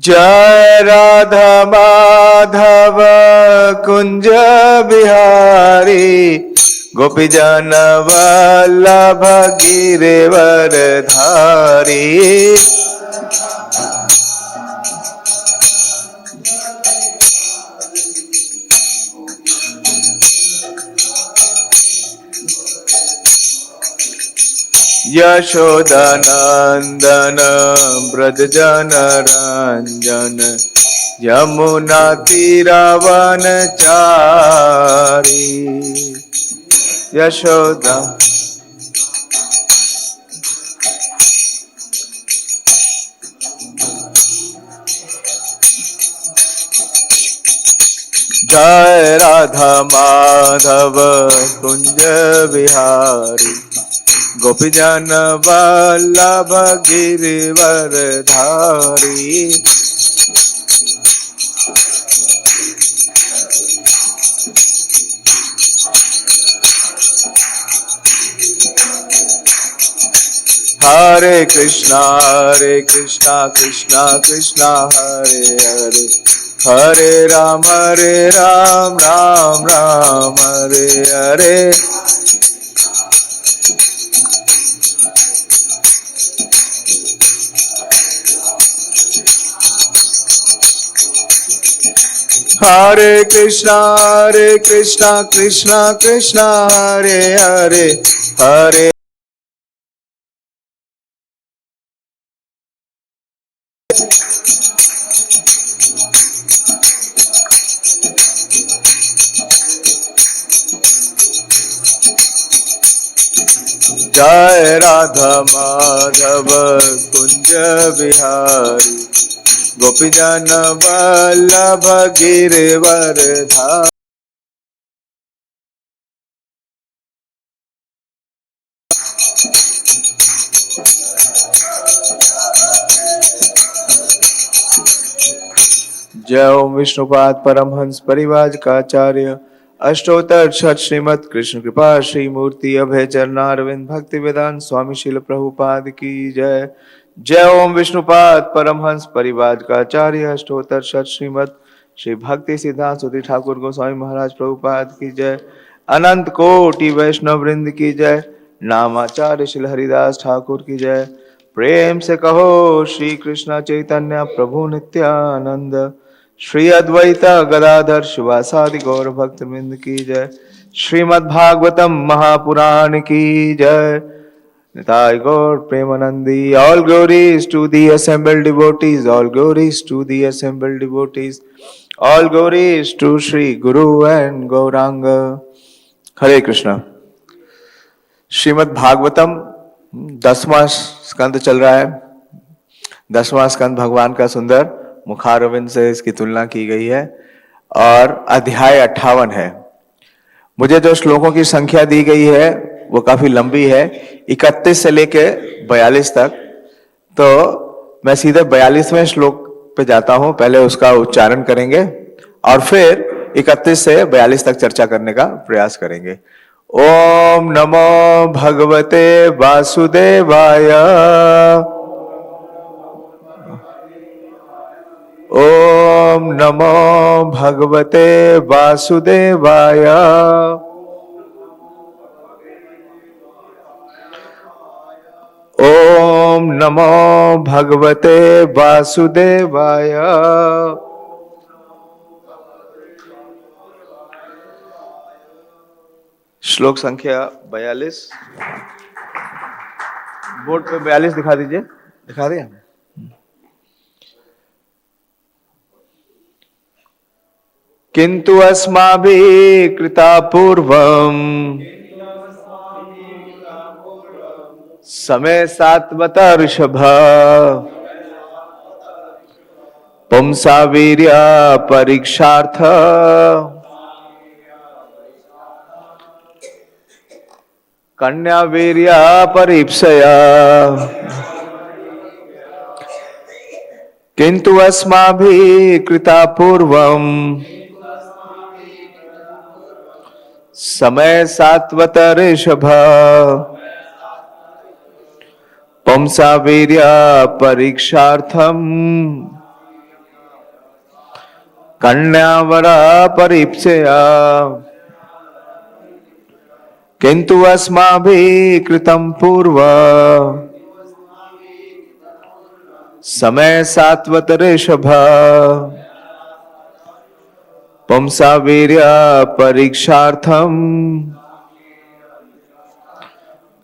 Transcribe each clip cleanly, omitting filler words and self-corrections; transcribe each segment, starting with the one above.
जय राधा माधव कुंज बिहारी गोपी जन वल्लभ गिरिवर धारी। यशोदानंदन ब्रज जन रंजन यमुना तीरवन चारी। यशोदा जय राधा माधव कुंज बिहारी गोपी जन वल्लभ गिरिवर धारी। हरे कृष्णा कृष्णा कृष्णा हरे हरे हरे राम राम राम हरे हरे। हरे कृष्णा कृष्णा कृष्णा हरे हरे हरे जय राधा माधव कुंज बिहारी गोपी जन वल्लभ गिरिवर धारी। जय ओम विष्णुपाद परमहंस परिव्राजकाचार्य अष्टोत्तर शत श्रीमद कृष्ण कृपा श्री मूर्ति अभय चरणारविंद भक्ति वेदांत स्वामी शील प्रभुपाद की जय। जय ओम विष्णुपाद परमहंस परिव्राजकाचार्य अष्टोत्तर शत श्रीमद श्री भक्ति सिद्धांत सुधि ठाकुर गोस्वामी महाराज प्रभुपाद की जय। अनंत कोटि वैष्णव वृंद की जय। नामाचार्य श्री हरिदास ठाकुर की जय। प्रेम से कहो श्री कृष्ण चैतन्य प्रभु नित्यानंद श्री अद्वैत गदाधर शिवासादि गौर भक्त वृंद की जय। श्रीमद् भागवतम महापुराण की जय। निताय गौर Premanandi. All glories to the assembled devotees, all glories to the assembled devotees, all glories to Shri Guru and Gauranga। हरे कृष्णा। श्रीमद् भागवतम 10वां स्कंद चल रहा है। 10वां स्कंद भगवान का सुंदर मुखारविंद से इसकी तुलना की गई है और अध्याय 58 है। मुझे जो श्लोकों की संख्या दी गई है वो काफी लंबी है, 31 से लेके 42 तक। तो मैं सीधे 42वें श्लोक पे जाता हूं, पहले उसका उच्चारण करेंगे और फिर 31 से 42 तक चर्चा करने का प्रयास करेंगे। ओम नमो भगवते वासुदेवाय। ओम नमो भगवते वासुदेवाय। ओम नमो भगवते वासुदेवाय। श्लोक संख्या 42। बोर्ड पे 42 दिखा दीजिए। दिखा दिया। किंतु अस्माभिः कृता पूर्वम् समय सात्वत ऋषभ पुंसा वीर्य परीक्षार्थ कन्या वीर्य परीक्षया। किंतु अस्माभिः कृता पूर्वम् समय सात्वत ऋषभ पुंसा वीर्य परीक्षार्थम कन्यावरा परीप्सया किंतु अस्माभिः कृतं पूर्व समय सात्वत ऋषभ पुंसा वीर्य परीक्षार्थम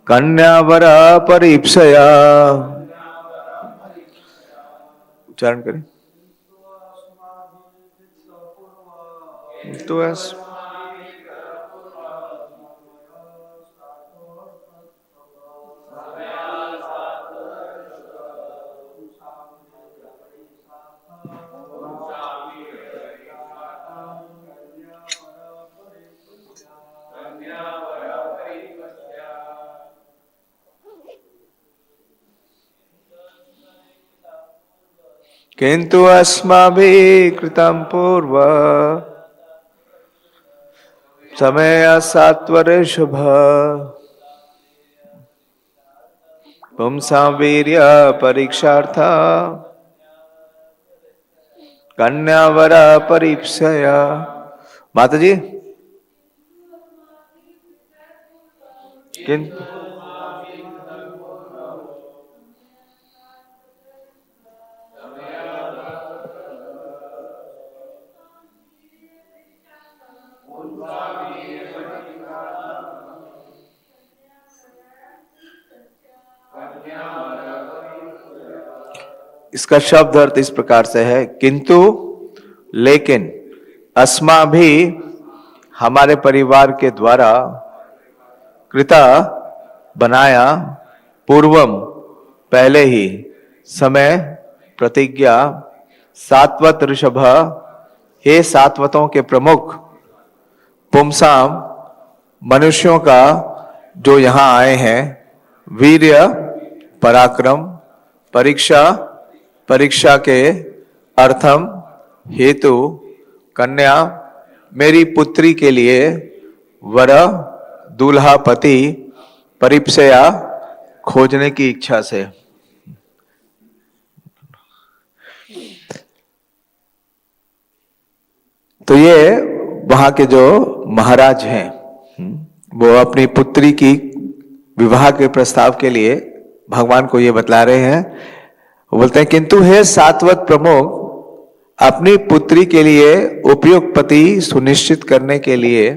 कन्यावरा परीप्सया। उच्चारण करें। तो किंतु अस्माभिः कृतं पूर्व समय सात्वर शुभ पुंसा वीर्य परीक्षार्थ कन्यावरा परीप्सया। माता जी किंतु इसका शब्द अर्थ इस प्रकार से है, किंतु लेकिन अस्मा भी हमारे परिवार के द्वारा कृता बनाया पूर्वम पहले ही समय प्रतिज्ञा सात्वत ऋषभ हे सात्वतों के प्रमुख पुंसाम मनुष्यों का जो यहाँ आए हैं वीर्य पराक्रम परीक्षा परीक्षा के अर्थम हेतु कन्या मेरी पुत्री के लिए वर दूल्हा पति परिप्सया खोजने की इच्छा से। तो ये वहां के जो महाराज हैं वो अपनी पुत्री की विवाह के प्रस्ताव के लिए भगवान को ये बतला रहे हैं। वो बोलते हैं किंतु हे सात्वत प्रमुख अपनी पुत्री के लिए उपयुक्त पति सुनिश्चित करने के लिए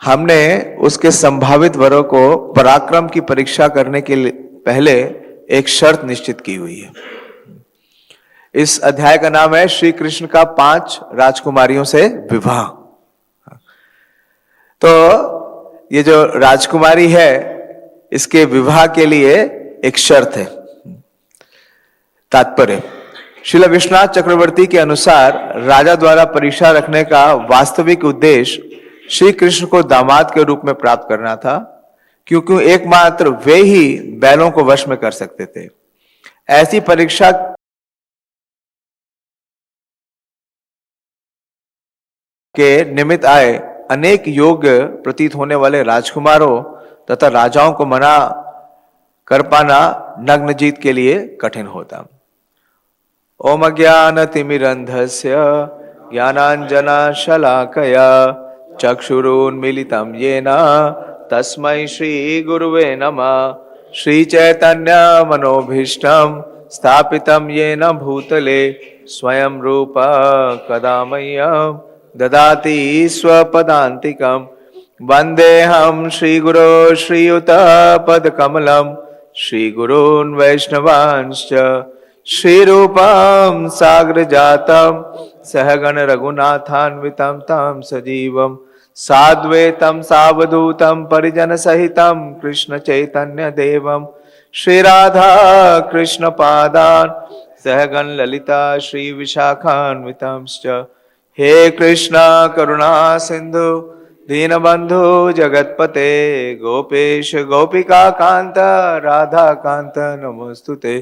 हमने उसके संभावित वरों को पराक्रम की परीक्षा करने के लिए पहले एक शर्त निश्चित की हुई है। इस अध्याय का नाम है श्री कृष्ण का 5 राजकुमारियों से विवाह। तो ये जो राजकुमारी है इसके विवाह के लिए एक शर्त है। तात्पर्य श्रील विश्वनाथ चक्रवर्ती के अनुसार राजा द्वारा परीक्षा रखने का वास्तविक उद्देश्य श्री कृष्ण को दामाद के रूप में प्राप्त करना था, क्योंकि एकमात्र वे ही बैलों को वश में कर सकते थे। ऐसी परीक्षा के निमित्त आए अनेक योग्य प्रतीत होने वाले राजकुमारों तथा राजाओं को मना कर पाना नग्नजीत के लिए कठिन होता। ओम अज्ञान तिमिरंधस्य ज्ञानांजना शलाकया चक्षुरुन्मीलितं येन तस्मै श्री गुरुवे नमः। श्री चैतन्य मनोभीष्टं स्थापितं येन भूतले स्वयं रूप कदा मह्यं ददाति स्वपदान्तिकं। वन्देऽहं श्रीगुरो श्रीयुतपदकमलं श्रीगुरून् वैष्णवांश्च श्रीरूपं साग्रजातं सहगण रघुनाथान्वितं तं सजीवं साद्वैतं सावधूतं परिजनसहितं कृष्ण चैतन्य देवं श्रीराधा कृष्ण पादान् सहगण ललिता श्री विशाखान्वितंश्च। हे कृष्णा करुणा सिंधु दीनबंधु जगतपते गोपेश गोपिका कांत राधा कांत नमोस्तुते।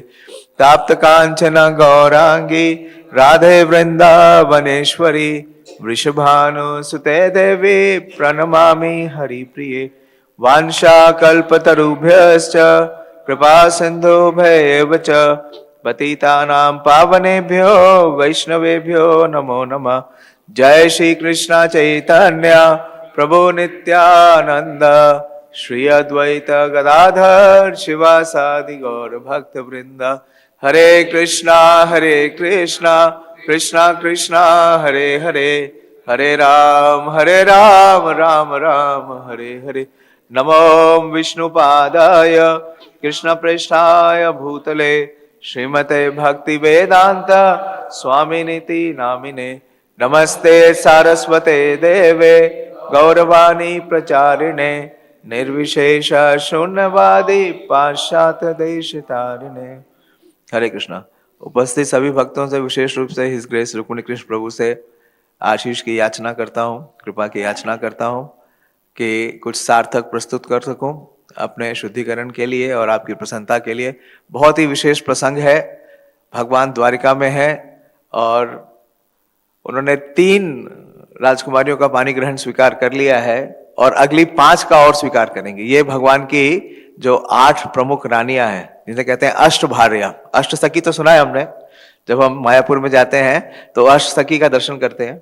ताप्त कांचन गौरांगी राधे वृंदावनेश्वरी वृषभानुसुते देवी प्रणमामि हरिप्रिये। वांछा कल्पतरुभ्यश्च कृपा सिंधुभ्येव च पतितानां पावनेभ्यो वैष्णवेभ्यो नमो नमः। जय श्री कृष्ण चैतन्य प्रभु नित्यानंद, श्री अद्वैत गदाधर शिवासादि गौर भक्त वृंद। हरे कृष्णा कृष्णा कृष्णा हरे हरे, हरे राम राम राम हरे हरे। नमो विष्णुपादाय कृष्ण पृष्ठाय भूतले, श्रीमते भक्ति वेदांत स्वामिनिति नामिने। नमस्ते सारस्वते देवे गौरवाणी प्रचारिणे, निर्विशेष शून्यवादी पाश्चात्य देशतारिणे। हरे कृष्णा। उपस्थित सभी भक्तों से विशेष रूप से हिज ग्रेस रुक्मिणी कृष्ण प्रभु से आशीष की याचना करता हूँ, कृपा की याचना करता हूँ कि कुछ सार्थक प्रस्तुत कर सकूं अपने शुद्धिकरण के लिए और आपकी प्रसन्नता के लिए। बहुत ही विशेष प्रसंग है, भगवान द्वारिका में है और उन्होंने 3 राजकुमारियों का पानी ग्रहण स्वीकार कर लिया है और अगली 5 का और स्वीकार करेंगे। ये भगवान की जो 8 प्रमुख रानियां हैं, जिसे कहते हैं अष्ट भार्या। अष्ट सखी तो सुना है हमने, जब हम मायापुर में जाते हैं तो अष्ट सखी का दर्शन करते हैं,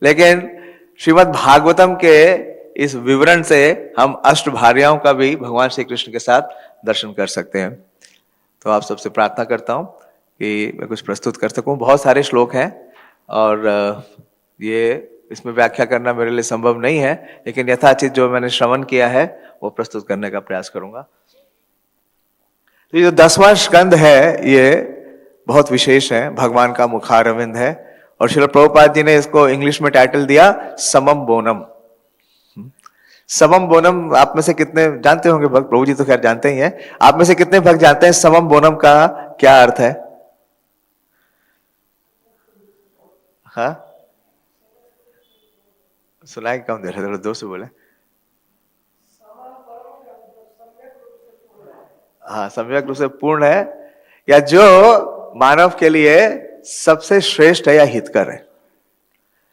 लेकिन श्रीमद् भागवतम के इस विवरण से हम अष्ट भार्याओं का भी भगवान श्री कृष्ण के साथ दर्शन कर सकते हैं। तो आप सबसे प्रार्थना करता हूं कि मैं कुछ प्रस्तुत कर सकूं। बहुत सारे श्लोक हैं और ये इसमें व्याख्या करना मेरे लिए संभव नहीं है, लेकिन यथाचित जो मैंने श्रवण किया है वो प्रस्तुत करने का प्रयास करूंगा। तो ये जो 10वां स्कंद है ये बहुत विशेष है, भगवान का मुखारविंद है और श्रील प्रभुपाद जी ने इसको इंग्लिश में टाइटल दिया समम बोनम। समम बोनम आप में से कितने जानते होंगे भक्त? प्रभु जी तो खैर जानते ही हैं। आप में से कितने भक्त जानते हैं समम बोनम का क्या अर्थ है? हाँ, सुनाए कम दे रहे, दो से बोले। हाँ, सम्यक रूप से पूर्ण है, या जो मानव के लिए सबसे श्रेष्ठ है या हितकर है,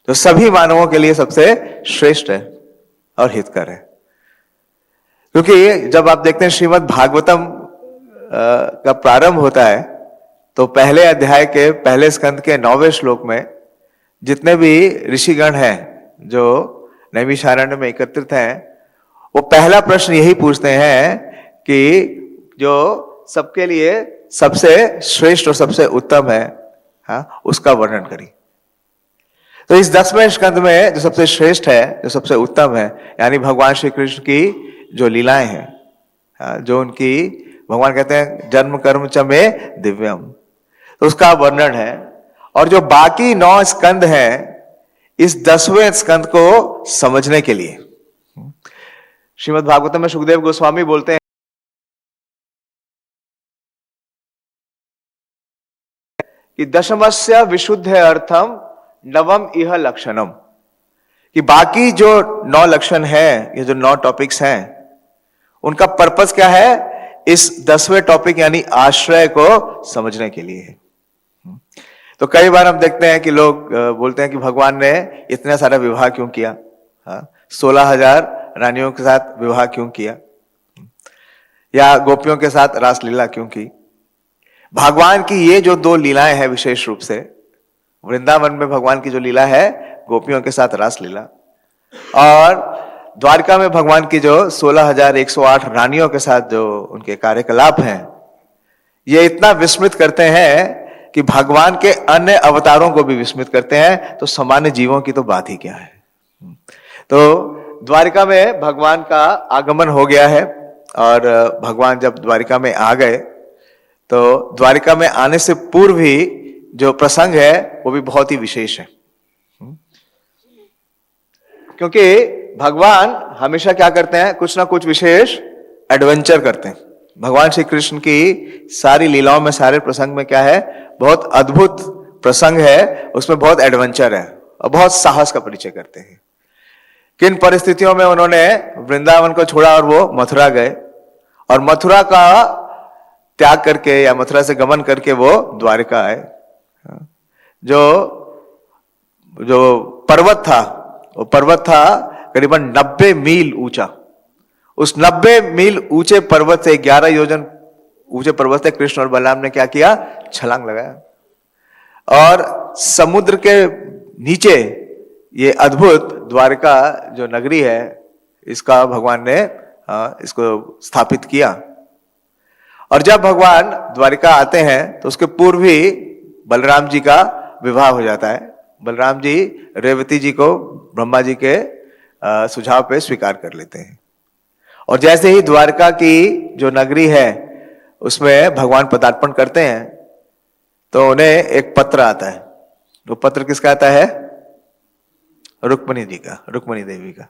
जो सभी मानवों के लिए सबसे श्रेष्ठ है और हितकर है। क्योंकि जब आप देखते हैं श्रीमद् भागवतम का प्रारंभ होता है तो पहले अध्याय के पहले स्कंद के 9वें श्लोक में जितने भी ऋषिगण हैं जो नैमिषारण्य में एकत्रित हैं, वो पहला प्रश्न यही पूछते हैं कि जो सबके लिए सबसे श्रेष्ठ और सबसे उत्तम है, हाँ, उसका वर्णन करिए। तो इस 10वें स्कंद में जो सबसे श्रेष्ठ है, जो सबसे उत्तम है, यानी भगवान श्री कृष्ण की जो लीलाएं हैं, जो उनकी भगवान कहते हैं जन्म कर्म च में दिव्यम, तो उसका वर्णन है। और जो बाकी 9 स्कंद हैं इस 10वें स्कंद को समझने के लिए, श्रीमद् भागवतम में सुखदेव गोस्वामी बोलते हैं कि दशमस्य विशुद्ध अर्थम नवम इह लक्षणम, कि बाकी जो 9 लक्षण है, ये जो 9 टॉपिक्स हैं, उनका पर्पस क्या है? इस 10वें टॉपिक यानी आश्रय को समझने के लिए है। तो कई बार हम देखते हैं कि लोग बोलते हैं कि भगवान ने इतना सारा विवाह क्यों किया, 16,000 रानियों के साथ विवाह क्यों किया, या गोपियों के साथ रासलीला क्यों की। भगवान की ये जो 2 लीलाएं हैं, विशेष रूप से वृंदावन में भगवान की जो लीला है गोपियों के साथ रासलीला, और द्वारका में भगवान की जो 16,108 रानियों के साथ जो उनके कार्यकलाप हैं, ये इतना विस्मित करते हैं कि भगवान के अन्य अवतारों को भी विस्मित करते हैं, तो सामान्य जीवों की तो बात ही क्या है। तो द्वारिका में भगवान का आगमन हो गया है और भगवान जब द्वारिका में आ गए तो द्वारिका में आने से पूर्व ही जो प्रसंग है वो भी बहुत ही विशेष है, क्योंकि भगवान हमेशा क्या करते हैं? कुछ ना कुछ विशेष एडवेंचर करते हैं। भगवान श्री कृष्ण की सारी लीलाओं में, सारे प्रसंग में क्या है? बहुत अद्भुत प्रसंग है, उसमें बहुत एडवेंचर है और बहुत साहस का परिचय करते हैं। किन परिस्थितियों में उन्होंने वृंदावन को छोड़ा और वो मथुरा गए, और मथुरा का त्याग करके या मथुरा से गमन करके वो द्वारिका आए। जो पर्वत था, वो पर्वत था करीबन 90 मील ऊंचा। उस 90 मील ऊंचे पर्वत से 11 योजन ऊंचे पर्वत से कृष्ण और बलराम ने क्या किया, छलांग लगाया और समुद्र के नीचे ये अद्भुत द्वारका जो नगरी है इसका भगवान ने इसको स्थापित किया। और जब भगवान द्वारिका आते हैं तो उसके पूर्व ही बलराम जी का विवाह हो जाता है। बलराम जी रेवती जी को ब्रह्मा जी के सुझाव पे स्वीकार कर लेते हैं और जैसे ही द्वारका की जो नगरी है उसमें भगवान पदार्पण करते हैं तो उन्हें एक पत्र आता है। वो पत्र किसका आता है, रुक्मिणी जी का, रुक्मिणी देवी का।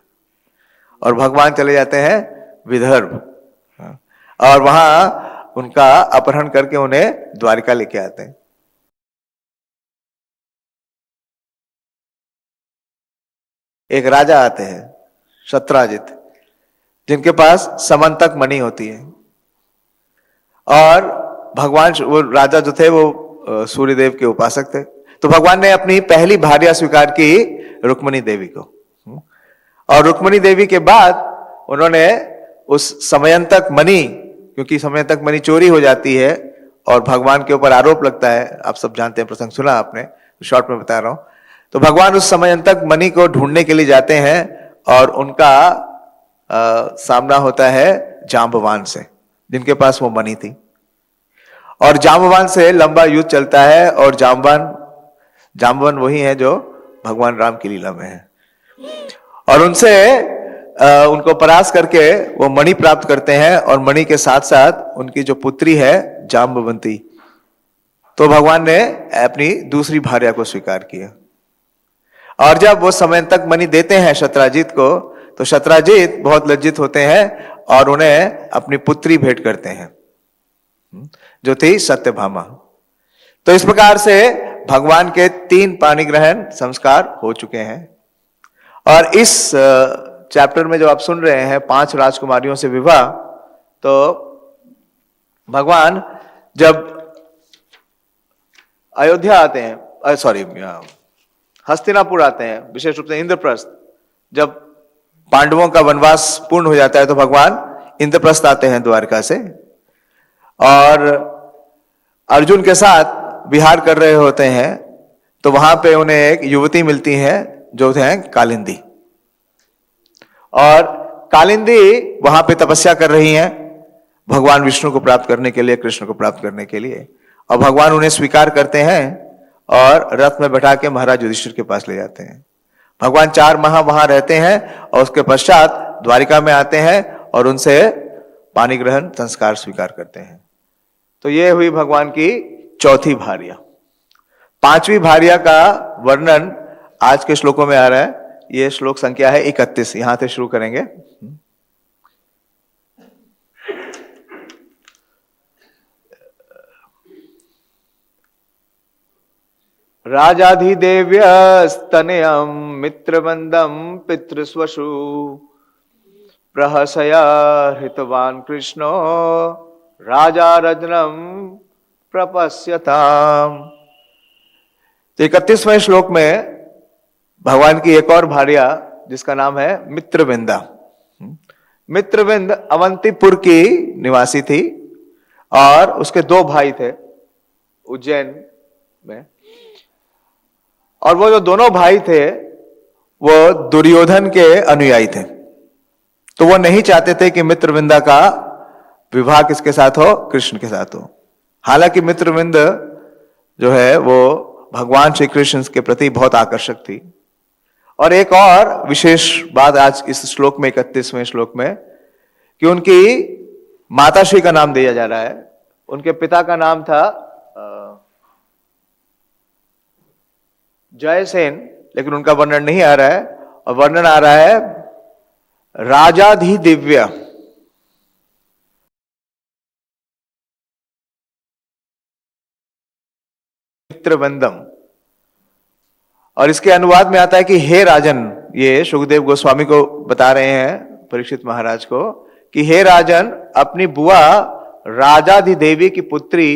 और भगवान चले जाते हैं विदर्भ और वहां उनका अपहरण करके उन्हें द्वारिका लेके आते हैं। एक राजा आते हैं शत्राजित, जिनके पास समंतक मणि होती है और भगवान, वो राजा जो थे वो सूर्यदेव के उपासक थे। तो भगवान ने अपनी पहली भार्या स्वीकार की रुक्मिणी देवी को और रुक्मिणी देवी के बाद उन्होंने उस समयंतक मणि, क्योंकि समयंतक मणि चोरी हो जाती है और भगवान के ऊपर आरोप लगता है, आप सब जानते हैं, प्रसंग सुना आपने, शॉर्ट में बता रहा हूं। तो भगवान उस समयंतक मणि को ढूंढने के लिए जाते हैं और उनका सामना होता है जांबवान से, जिनके पास वो मणि थी। और जांबवान से लंबा युद्ध चलता है और जांबवान वही है जो भगवान राम की लीला में है और उनसे उनको परास्त करके वो मणि प्राप्त करते हैं और मणि के साथ साथ उनकी जो पुत्री है जांबवंती, तो भगवान ने अपनी दूसरी भार्या को स्वीकार किया। और जब वो समयंतक मणि देते हैं शत्राजीत को तो शत्राजीत बहुत लज्जित होते हैं और उन्हें अपनी पुत्री भेंट करते हैं जो थी सत्यभामा। तो इस प्रकार से भगवान के 3 पाणी ग्रहण संस्कार हो चुके हैं। और इस चैप्टर में जो आप सुन रहे हैं 5 राजकुमारियों से विवाह, तो भगवान जब अयोध्या आते हैं, सॉरी हस्तिनापुर आते हैं, विशेष रूप से इंद्रप्रस्थ, जब पांडवों का वनवास पूर्ण हो जाता है तो भगवान इंद्रप्रस्थ आते हैं द्वारका से और अर्जुन के साथ विहार कर रहे होते हैं। तो वहां पे उन्हें एक युवती मिलती है जो है कालिंदी, और कालिंदी वहां पे तपस्या कर रही हैं भगवान विष्णु को प्राप्त करने के लिए, कृष्ण को प्राप्त करने के लिए। और भगवान उन्हें स्वीकार करते हैं और रथ में बैठा के महाराज युधिष्ठिर के पास ले जाते हैं। भगवान 4 माह वहां रहते हैं और उसके पश्चात द्वारिका में आते हैं और उनसे पाणी ग्रहण संस्कार स्वीकार करते हैं। तो ये हुई भगवान की चौथी भार्या। 5वीं भार्या का वर्णन आज के श्लोकों में आ रहा है। ये श्लोक संख्या है 31, यहां से शुरू करेंगे। राजाधिदेव्यस्तनयं मित्रवंदं पितृस्वशु प्रहसया हृतवान कृष्णो राजा रजनम प्रपश्यताम। 31वें श्लोक में भगवान की एक और भार्या जिसका नाम है मित्रविंदा। मित्रविंद अवंतीपुर की निवासी थी और उसके 2 भाई थे उज्जैन में। और वो जो दोनों भाई थे वो दुर्योधन के अनुयायी थे, तो वो नहीं चाहते थे कि मित्रविंदा का विवाह किसके साथ हो, कृष्ण के साथ हो। हालांकि मित्रविंद जो है वो भगवान श्री कृष्ण के प्रति बहुत आकर्षक थी। और एक और विशेष बात आज इस श्लोक में, 31वें श्लोक में, कि उनकी माताश्री का नाम दिया जा रहा है। उनके पिता का नाम था जयसेन, लेकिन उनका वर्णन नहीं आ रहा है और वर्णन आ रहा है राजाधिदिव्य। मित्रवंदम, और इसके अनुवाद में आता है कि हे राजन, ये सुखदेव गोस्वामी को बता रहे हैं परीक्षित महाराज को कि हे राजन, अपनी बुआ राजाधिदेवी की पुत्री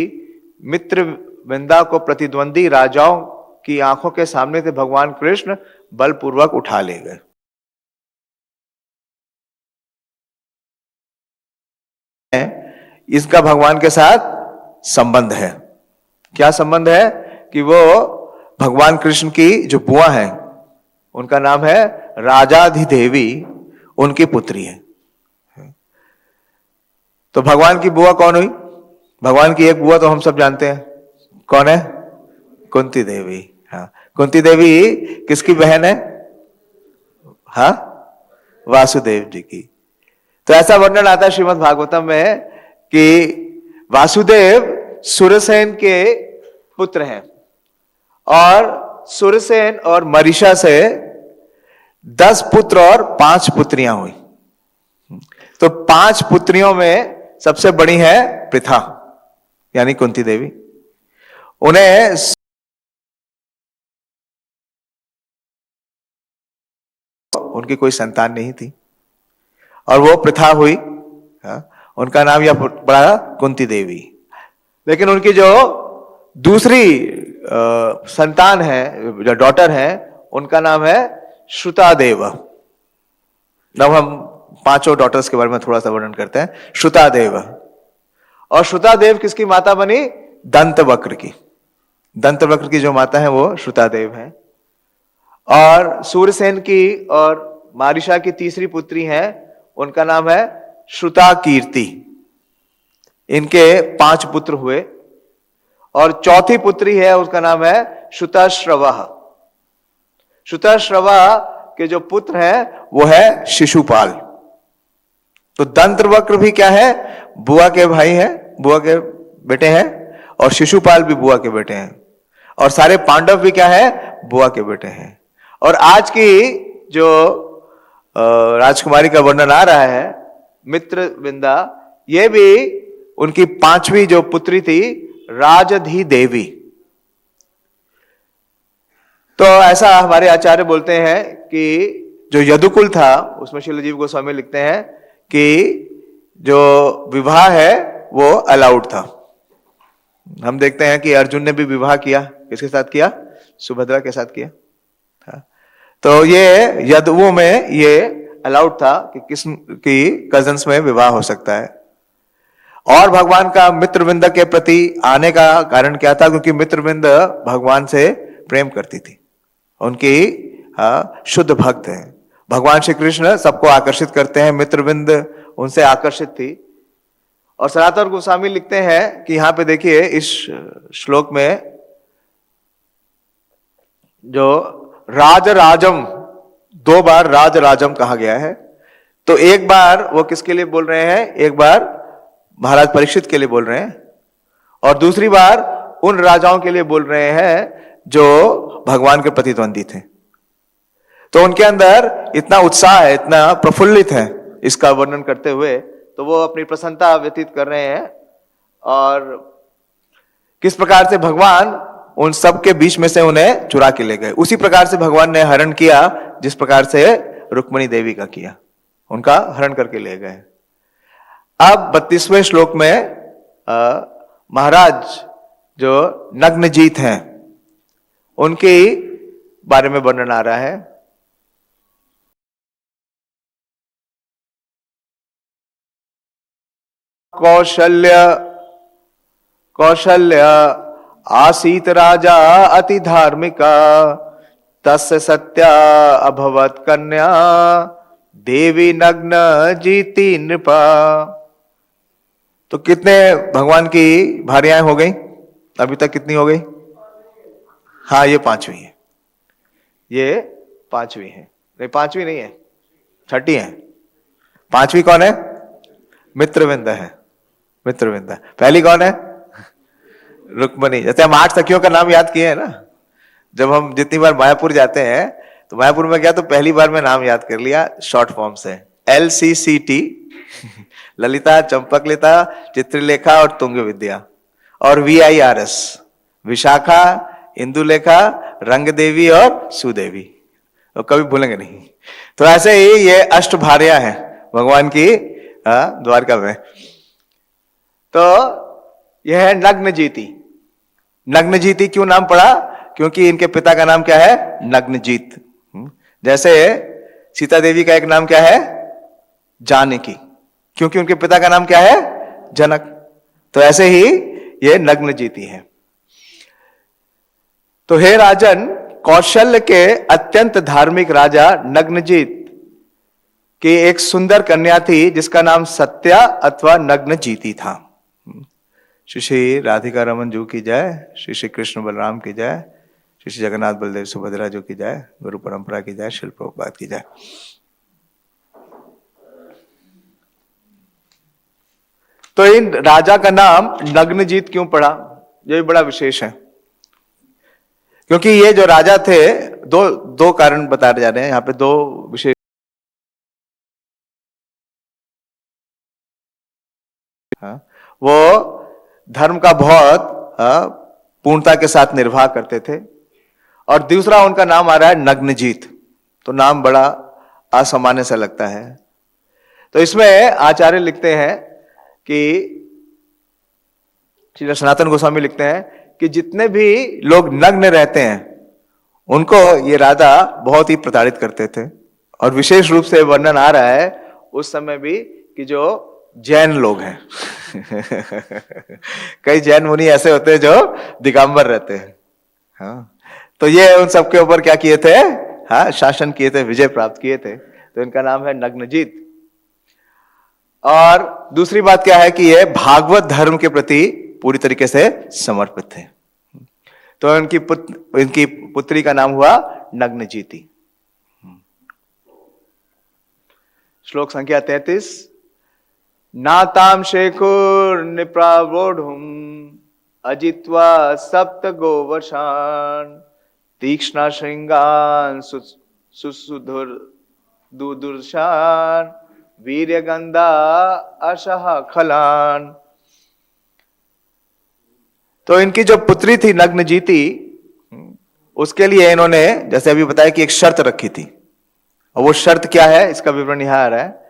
मित्रविंदा को प्रतिद्वंदी राजाओं की आंखों के सामने से भगवान कृष्ण बलपूर्वक उठा ले गए। इसका भगवान के साथ संबंध है। क्या संबंध है? कि वो भगवान कृष्ण की जो बुआ है उनका नाम है राजाधिदेवी, उनकी पुत्री है। तो भगवान की बुआ कौन हुई? भगवान की एक बुआ तो हम सब जानते हैं, कौन है? कुंती देवी। हाँ, कुंती देवी किसकी बहन है? हाँ, वासुदेव जी की। तो ऐसा वर्णन आता है श्रीमद् भागवतम में कि वासुदेव सुरसेन के पुत्र हैं और सुरसेन और मरीषा से 10 पुत्र और 5 पुत्रियां हुई। तो 5 पुत्रियों में सबसे बड़ी है पृथा, यानी कुंती देवी। उन्हें उनकी कोई संतान नहीं थी और वो पृथा हुई। उनका नाम यह पड़ा कुंती देवी। लेकिन उनकी जो दूसरी संतान है, जो डॉटर है, उनका नाम है श्रुतादेव। अब हम 5 डॉटर्स के बारे में थोड़ा सा वर्णन करते हैं। श्रुतादेव, और श्रुतादेव किसकी माता बनी? दंतवक्र की। दंतवक्र की जो माता है वो श्रुतादेव है। और सूर्यसेन की और मारिशा की तीसरी पुत्री है, उनका नाम है श्रुताकीर्ति। इनके 5 पुत्र हुए। और चौथी पुत्री है, उसका नाम है श्रुताश्रवा। श्रुताश्रवा के जो पुत्र हैं वो है शिशुपाल। तो दंतवक्र भी क्या है? बुआ के भाई हैं, बुआ के बेटे हैं, और शिशुपाल भी बुआ के बेटे हैं। और सारे पांडव भी क्या है? बुआ के बेटे हैं। और आज की जो राजकुमारी का वर्णन आ रहा है, मित्रविंदा, ये भी उनकी 5वीं जो पुत्री थी, राजधी देवी। तो ऐसा हमारे आचार्य बोलते हैं कि जो यदुकुल था उसमें श्रील जीव गोस्वामी लिखते हैं कि जो विवाह है वो अलाउड था। हम देखते हैं कि अर्जुन ने भी विवाह किया, किसके साथ किया? सुभद्रा के साथ किया। तो ये यदुओं में ये अलाउड था कि की कजन्स में विवाह हो सकता है। और भगवान का मित्रविंद के प्रति आने का कारण क्या था? क्योंकि मित्रविंद भगवान से प्रेम करती थी, उनकी शुद्ध भक्त है। भगवान श्री कृष्ण सबको आकर्षित करते हैं, मित्रविंद उनसे आकर्षित थी। और सनातन गोस्वामी लिखते हैं कि यहां पे देखिए इस श्लोक में जो राजराजम, 2 बार राजराजम कहा गया है। तो एक बार वो किसके लिए बोल रहे हैं? एक बार महाराज परीक्षित के लिए बोल रहे हैं, और दूसरी बार उन राजाओं के लिए बोल रहे हैं जो भगवान के प्रतिद्वंदी थे। तो उनके अंदर इतना उत्साह है, इतना प्रफुल्लित है इसका वर्णन करते हुए, तो वो अपनी प्रसन्नता व्यतीत कर रहे हैं। और किस प्रकार से भगवान उन सब के बीच में से उन्हें चुरा के ले गए, उसी प्रकार से भगवान ने हरण किया जिस प्रकार से रुक्मिणी देवी का किया, उनका हरण करके ले गए। अब 32वें श्लोक में महाराज जो नग्नजीत हैं उनके बारे में वर्णन आ रहा है। कौशल्य आसीत राजा अति धार्मिका, तस्य सत्या अभवत कन्या, देवी नग्न जीती नृपा। तो कितने भगवान की भार्याएं हो गई अभी तक? कितनी हो गई? हाँ, ये 5वीं है। ये 5वीं है। नहीं, 5वीं नहीं है, 6ठी है। 5वीं कौन है? मित्रविंद है। मित्रविंद। पहली कौन है? रुक्मणी। जैसे हम 8 सखियों का नाम याद किए हैं ना, जब हम जितनी बार मायापुर जाते हैं तो मायापुर में गया तो पहली बार मैं नाम याद कर लिया शॉर्ट फॉर्म से, LCCT, ललिता, चंपकलिता, चित्रलेखा और तुंग विद्या। और VIRS, विशाखा, इंदुलेखा, रंग देवी और सुदेवी। तो कभी भूलेंगे नहीं। तो ऐसे ही ये अष्ट भार्या हैं भगवान की द्वारका में। तो यह है नग्नजीती। नग्नजीती क्यों नाम पड़ा? क्योंकि इनके पिता का नाम क्या है? नग्नजीत। जैसे सीता देवी का एक नाम क्या है? जानकी, क्योंकि उनके पिता का नाम क्या है? जनक। तो ऐसे ही ये नग्नजीती है। तो हे राजन, कौशल्य के अत्यंत धार्मिक राजा नग्नजीत की एक सुंदर कन्या थी जिसका नाम सत्या अथवा नग्नजीती था। श्री श्री राधिका रमन जू की जय, श्री श्री कृष्ण बलराम की जय, श्री श्री जगन्नाथ बलदेव सुभद्रा जी की जय, गुरु परंपरा की जय, शिल प्रभुपाद की जय। तो इन राजा का नाम नग्नजीत क्यों पड़ा, यह भी बड़ा विशेष है। क्योंकि ये जो राजा थे, दो कारण बताए जा रहे हैं यहां पे, दो विशेष। वो धर्म का बहुत पूर्णता के साथ निर्वाह करते थे। और दूसरा उनका नाम आ रहा है नग्नजीत, तो नाम बड़ा असामान्य सा लगता है। तो इसमें आचार्य लिखते हैं कि श्री सनातन गोस्वामी लिखते हैं कि जितने भी लोग नग्न रहते हैं उनको ये राजा बहुत ही प्रताड़ित करते थे। और विशेष रूप से वर्णन आ रहा है उस समय भी कि जो जैन लोग हैं कई जैन मुनि ऐसे होते हैं जो दिगंबर रहते हैं। हाँ, तो ये उन सबके ऊपर क्या किए थे, हाँ, शासन किए थे, विजय प्राप्त किए थे। तो इनका नाम है नग्नजीत। और दूसरी बात क्या है कि ये भागवत धर्म के प्रति पूरी तरीके से समर्पित थे। तो इनकी पुत्री का नाम हुआ नग्नजीती। श्लोक संख्या 33। नाताम शेखुर निप्रावोढ़ुम अजित्वा सप्त गोवशान तीक्ष्ण श्रृंगान सुसुधुर दुदुर्शान वीर्यगंधा अशह खलान। तो इनकी जो पुत्री थी नग्नजीती, उसके लिए इन्होंने जैसे अभी बताया कि एक शर्त रखी थी। और वो शर्त क्या है, इसका विवरण यहां आ रहा है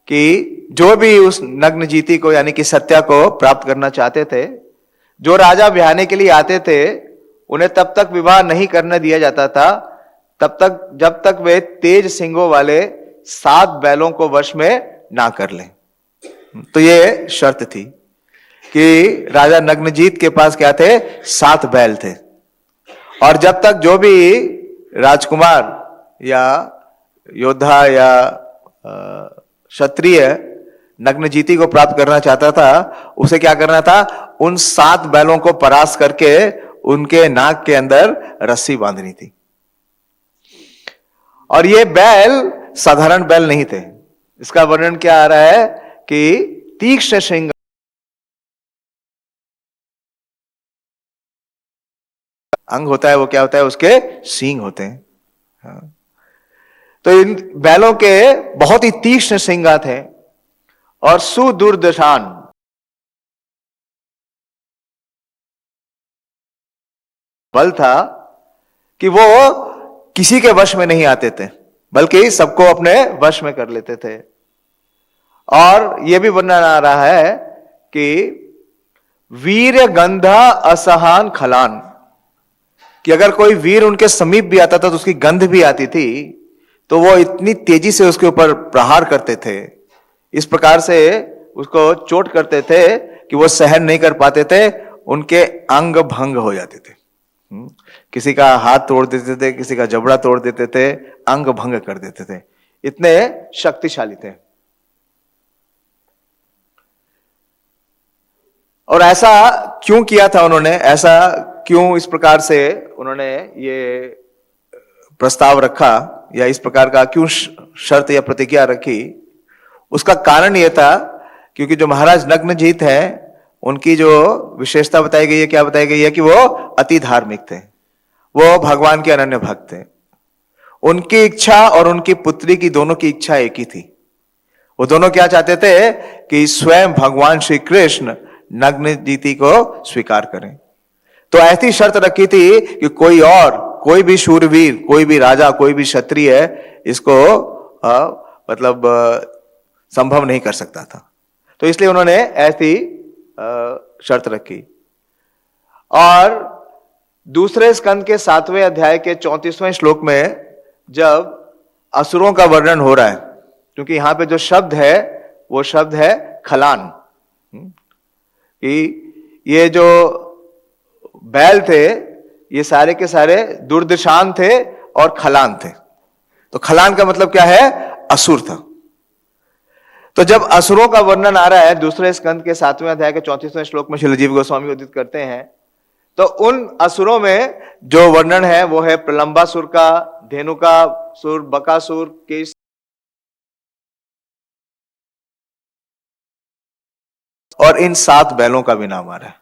कि जो भी उस नग्नजीती को यानी कि सत्या को प्राप्त करना चाहते थे, जो राजा ब्याहने के लिए आते थे, उन्हें तब तक विवाह नहीं करने दिया जाता था तब तक जब तक वे तेज सिंगों वाले 7 बैलों को वश में ना कर लें। तो ये शर्त थी कि राजा नग्नजीत के पास क्या थे, 7 बैल थे। और जब तक जो भी राजकुमार या योद्धा या क्षत्रिय नग्नजीती को प्राप्त करना चाहता था, उसे क्या करना था, उन 7 बैलों को परास करके उनके नाक के अंदर रस्सी बांधनी थी। और ये बैल साधारण बैल नहीं थे। इसका वर्णन क्या आ रहा है कि तीक्ष्ण श्रृंग अंग होता है, वो क्या होता है, उसके सींग होते हैं। हाँ। तो इन बैलों के बहुत ही तीक्ष्ण सिंगा थे और सुदुर्दशान, बल था कि वो किसी के वश में नहीं आते थे, बल्कि सबको अपने वश में कर लेते थे। और यह भी वर्णन आ रहा है कि वीर गंधा असहान खलान, कि अगर कोई वीर उनके समीप भी आता था तो उसकी गंध भी आती थी, तो वो इतनी तेजी से उसके ऊपर प्रहार करते थे, इस प्रकार से उसको चोट करते थे कि वो सहन नहीं कर पाते थे, उनके अंग भंग हो जाते थे। किसी का हाथ तोड़ देते थे, किसी का जबड़ा तोड़ देते थे, अंग भंग कर देते थे, इतने शक्तिशाली थे। और ऐसा क्यों किया था उन्होंने, ऐसा क्यों इस प्रकार से उन्होंने ये प्रस्ताव रखा या इस प्रकार का क्यों शर्त या प्रतिज्ञा रखी, उसका कारण यह था क्योंकि जो महाराज नग्नजीत हैं, उनकी जो विशेषता बताई गई है, क्या बताई गई है कि वो अति धार्मिक थे, वो भगवान के अनन्य भक्त थे। उनकी इच्छा और उनकी पुत्री की दोनों की इच्छा एक ही थी। वो दोनों क्या चाहते थे कि स्वयं भगवान श्री कृष्ण नग्नजीती को स्वीकार करें। तो ऐसी शर्त रखी थी कि कोई भी शूरवीर, कोई भी राजा, कोई भी क्षत्रिय इसको मतलब संभव नहीं कर सकता था। तो इसलिए उन्होंने ऐसी शर्त रखी। और दूसरे स्कंद के 7वें अध्याय के 34वें श्लोक में जब असुरों का वर्णन हो रहा है, क्योंकि यहां पे जो शब्द है वो शब्द है खलान, कि ये जो बैल थे ये सारे के सारे दुर्दशान थे और खलान थे। तो खलान का मतलब क्या है? असुर था। तो जब असुरों का वर्णन आ रहा है दूसरे स्कंद के 7वें अध्याय के 34वें श्लोक में श्रील जीव गोस्वामी उद्धृत करते हैं, तो उन असुरों में जो वर्णन है वो है प्रलंबासुर का, धेनुकासुर, बकासुर, केश और इन 7 बैलों का भी नाम आ रहा है।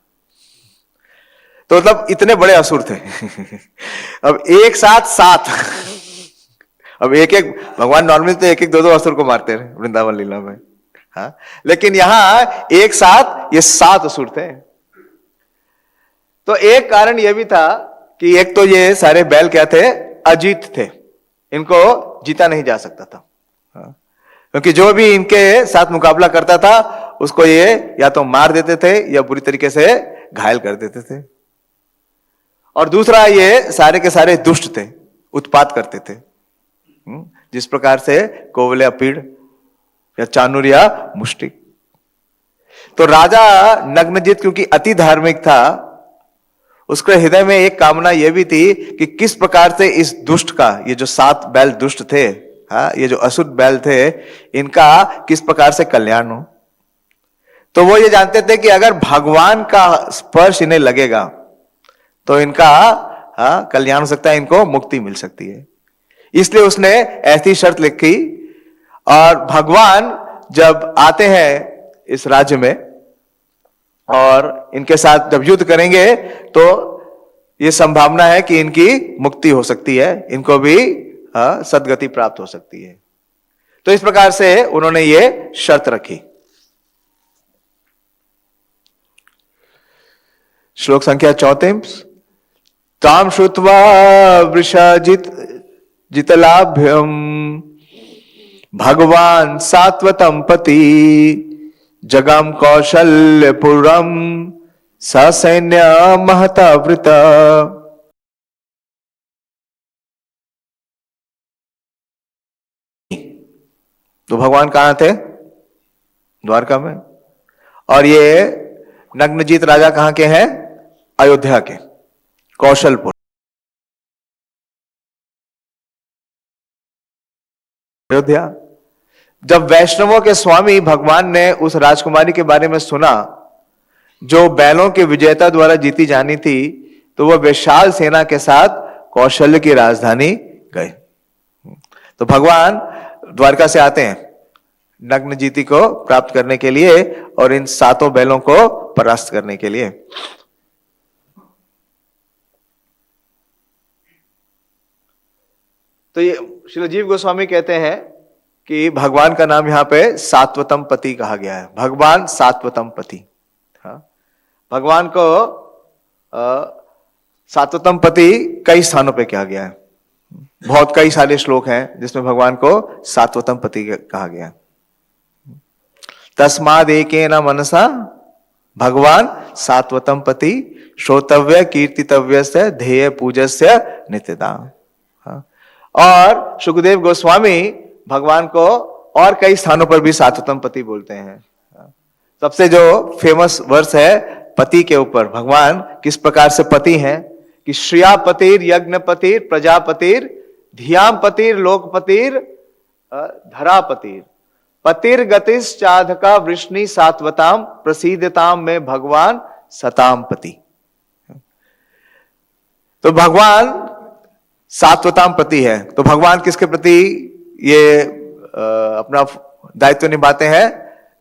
तो मतलब इतने बड़े असुर थे। अब एक साथ 7। अब एक एक भगवान नॉर्मली तो एक एक दो असुर को मारते रहे वृंदावन लीला में, हाँ, लेकिन यहां एक साथ ये 7 असुर थे। तो एक कारण यह भी था कि एक तो ये सारे बैल क्या थे? अजीत थे, इनको जीता नहीं जा सकता था, हाँ? क्योंकि जो भी इनके साथ मुकाबला करता था उसको ये या तो मार देते थे या बुरी तरीके से घायल कर देते थे। और दूसरा, ये सारे के सारे दुष्ट थे, उत्पात करते थे, जिस प्रकार से कोवले, पीड़ या चाणूर या मुष्टिक। तो राजा नग्नजित क्योंकि अति धार्मिक था, उसके हृदय में एक कामना यह भी थी कि किस प्रकार से इस दुष्ट का, ये जो 7 बैल दुष्ट थे, हाँ, ये जो असुर बैल थे, इनका किस प्रकार से कल्याण हो। तो वो ये जानते थे कि अगर भगवान का स्पर्श इन्हें लगेगा तो इनका कल्याण हो सकता है, इनको मुक्ति मिल सकती है। इसलिए उसने ऐसी शर्त लिखी। और भगवान जब आते हैं इस राज्य में और इनके साथ जब युद्ध करेंगे तो यह संभावना है कि इनकी मुक्ति हो सकती है, इनको भी सद्गति प्राप्त हो सकती है। तो इस प्रकार से उन्होंने ये शर्त रखी। श्लोक संख्या 34। ताम श्रुत्वा वृषाजित जितलाभ्यम भगवान सात्वतम पति जगम कौशल्यपुरम ससैन्य महता वृत। तो भगवान कहां थे? द्वारका में। और ये नग्नजीत राजा कहां के हैं? अयोध्या के, कौशलपुर। अयोध्या। जब वैष्णवों के स्वामी भगवान ने उस राजकुमारी के बारे में सुना जो बैलों के विजेता द्वारा जीती जानी थी, तो वह विशाल सेना के साथ कौशल्य की राजधानी गए। तो भगवान द्वारका से आते हैं नग्नजीती को प्राप्त करने के लिए और इन 7 बैलों को परास्त करने के लिए। तो ये श्रील जीव गोस्वामी कहते हैं कि भगवान का नाम यहां पे सात्वतम पति कहा गया है। भगवान सात्वतम पति, हाँ, भगवान को सात्वतम पति कई स्थानों पे कहा गया है। बहुत कई सारे श्लोक हैं जिसमें भगवान को सात्वतम पति कहा गया है। तस्माद एकेन मनसा भगवान सात्वतम पति श्रोतव्य कीर्तितव्य से ध्येय पूजस्य नित्यदा। और सुखदेव गोस्वामी भगवान को और कई स्थानों पर भी सात्वतम पति बोलते हैं। सबसे जो फेमस वर्स है पति के ऊपर, भगवान किस प्रकार से पति हैं कि श्रियापतिर यज्ञपतिर प्रजापतिर धियाम पतिर लोकपतिर धरापतिर पतिर गतिस चाधका वृष्णि सात्वताम प्रसीदताम में भगवान सताम पति। तो भगवान सात्वताम पति है। तो भगवान किसके प्रति ये अपना दायित्व निभाते हैं?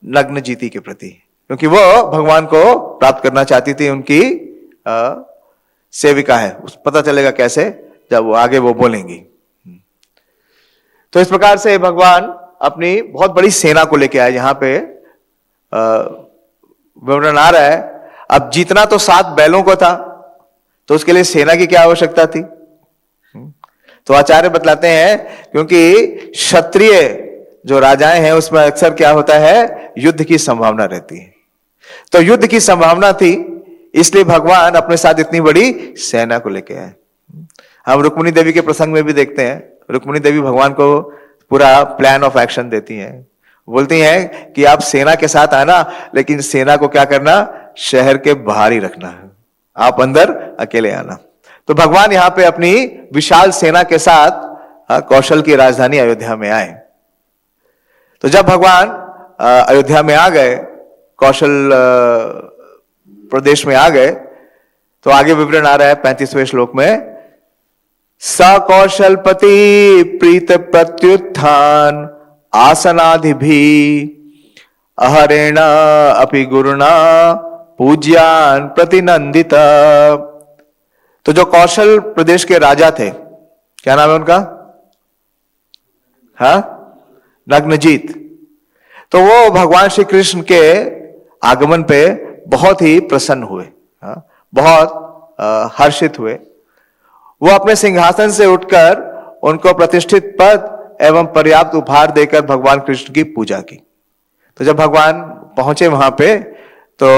नग्नजीती के प्रति, क्योंकि वो भगवान को प्राप्त करना चाहती थी, उनकी सेविका है। पता चलेगा कैसे, जब वो आगे वो बोलेंगी। तो इस प्रकार से भगवान अपनी बहुत बड़ी सेना को लेके आए। यहां पे विवरण आ रहा है, अब जीतना तो 7 बैलों को था, तो उसके लिए सेना की क्या आवश्यकता थी? तो आचार्य बतलाते हैं क्योंकि क्षत्रिय जो राजाएं हैं उसमें अक्सर क्या होता है? युद्ध की संभावना रहती है। तो युद्ध की संभावना थी, इसलिए भगवान अपने साथ इतनी बड़ी सेना को लेके आए। हम रुक्मिणी देवी के प्रसंग में भी देखते हैं, रुक्मिणी देवी भगवान को पूरा प्लान ऑफ एक्शन देती हैं। बोलती हैं कि आप सेना के साथ आना, लेकिन सेना को क्या करना? शहर के बाहर ही रखना है, आप अंदर अकेले आना। तो भगवान यहां पे अपनी विशाल सेना के साथ कौशल की राजधानी अयोध्या में आए। तो जब भगवान अयोध्या में आ गए, कौशल प्रदेश में आ गए, तो आगे विवरण आ रहा है 35वें श्लोक में, स कौशलपति प्रीत प्रत्युत्थान आसनादि भी अहरेण अपि गुरुणा पूज्यान प्रतिनंदित। तो जो कौशल प्रदेश के राजा थे, क्या नाम है उनका? नग्नजीत। तो वो भगवान श्री कृष्ण के आगमन पे बहुत ही प्रसन्न हुए, बहुत हर्षित हुए। वो अपने सिंहासन से उठकर उनको प्रतिष्ठित पद एवं पर्याप्त उपहार देकर भगवान कृष्ण की पूजा की। तो जब भगवान पहुंचे वहां पे, तो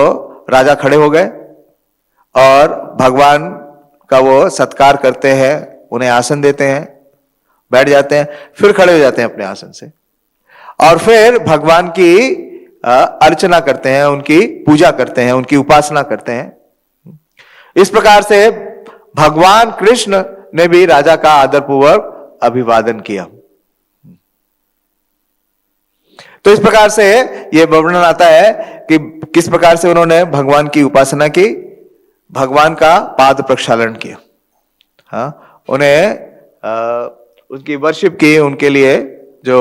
राजा खड़े हो गए और भगवान का वो सत्कार करते हैं, उन्हें आसन देते हैं, बैठ जाते हैं, फिर खड़े हो जाते हैं अपने आसन से, और फिर भगवान की अर्चना करते हैं, उनकी पूजा करते हैं, उनकी उपासना करते हैं। इस प्रकार से भगवान कृष्ण ने भी राजा का आदरपूर्वक अभिवादन किया। तो इस प्रकार से यह वर्णन आता है कि किस प्रकार से उन्होंने भगवान की उपासना की, भगवान का पाद प्रक्षालन किया, उन्हें उनकी वर्शिप की, उनके लिए जो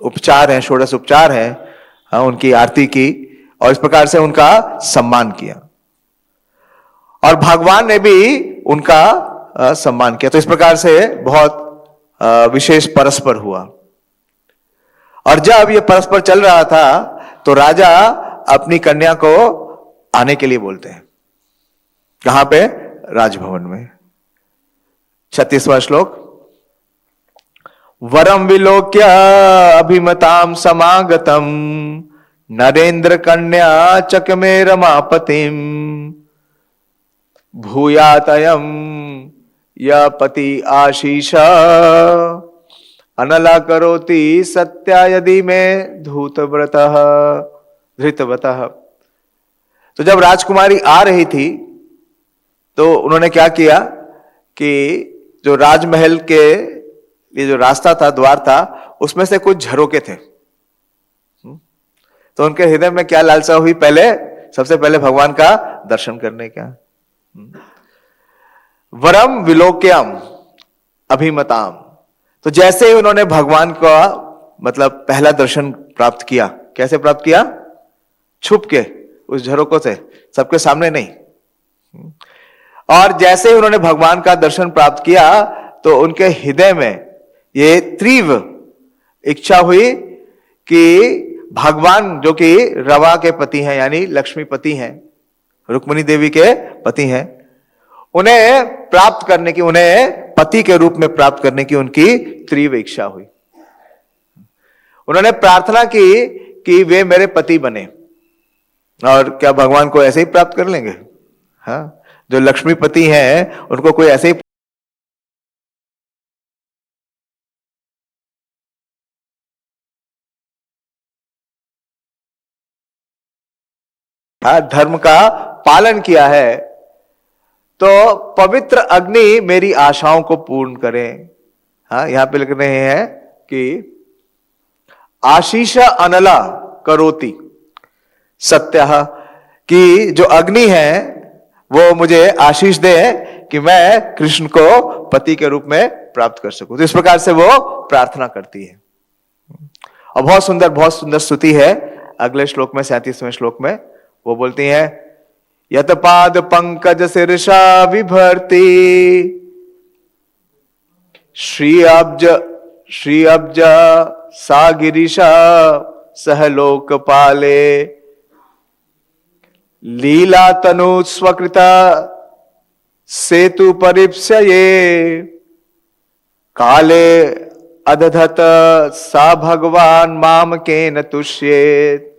उपचार हैं, षोडश उपचार हैं, उनकी आरती की, और इस प्रकार से उनका सम्मान किया, और भगवान ने भी उनका सम्मान किया। तो इस प्रकार से बहुत विशेष परस्पर हुआ। और जब ये परस्पर चल रहा था, तो राजा अपनी कन्या को आने के लिए बोलते हैं। कहां पे? राजभवन में। 36वां श्लोक, वरम विलोक्य अभिमताम समागतम नरेंद्र कन्या चकमे रमापतिम भूयातयम या पति आशीष अनला करोति सत्या यदि में धूतव्रतः धृतव्रतः। तो जब राजकुमारी आ रही थी, तो उन्होंने क्या किया कि जो राजमहल के ये जो रास्ता था, द्वार था, उसमें से कुछ झरोके थे। तो उनके हृदय में क्या लालसा हुई? सबसे पहले भगवान का दर्शन करने का। वरम विलोक्यम अभिमताम। तो जैसे ही उन्होंने भगवान का मतलब पहला दर्शन प्राप्त किया, कैसे प्राप्त किया? छुप के, उस झरोकों से, सबके सामने नहीं। और जैसे ही उन्होंने भगवान का दर्शन प्राप्त किया, तो उनके हृदय में ये तीव्र इच्छा हुई कि भगवान, जो कि रवा के पति हैं, यानी लक्ष्मीपति हैं, रुक्मिणी देवी के पति हैं, उन्हें प्राप्त करने की, उन्हें पति के रूप में प्राप्त करने की उनकी तीव्र इच्छा हुई। उन्होंने प्रार्थना की कि वे मेरे पति बने। और क्या भगवान को ऐसे ही प्राप्त कर लेंगे? जो लक्ष्मीपति हैं, उनको कोई ऐसे ही धर्म का पालन किया है, तो पवित्र अग्नि मेरी आशाओं को पूर्ण करें। यहां पे लिख रहे हैं कि आशीष अनला करोति सत्य, कि जो अग्नि है वो मुझे आशीष दे कि मैं कृष्ण को पति के रूप में प्राप्त कर सकूं। तो इस प्रकार से वो प्रार्थना करती है। और बहुत सुंदर स्तुति है अगले श्लोक में, 37वें श्लोक में। वो बोलती हैं, यत पाद पंकज शीर्षा विभर्ति श्री अब्ज सा गिरीशा सह लोकपाले लीला तनु स्वकृता सेतु परिप्स्ये काले अदधत सा भगवान माम के न तुष्येत।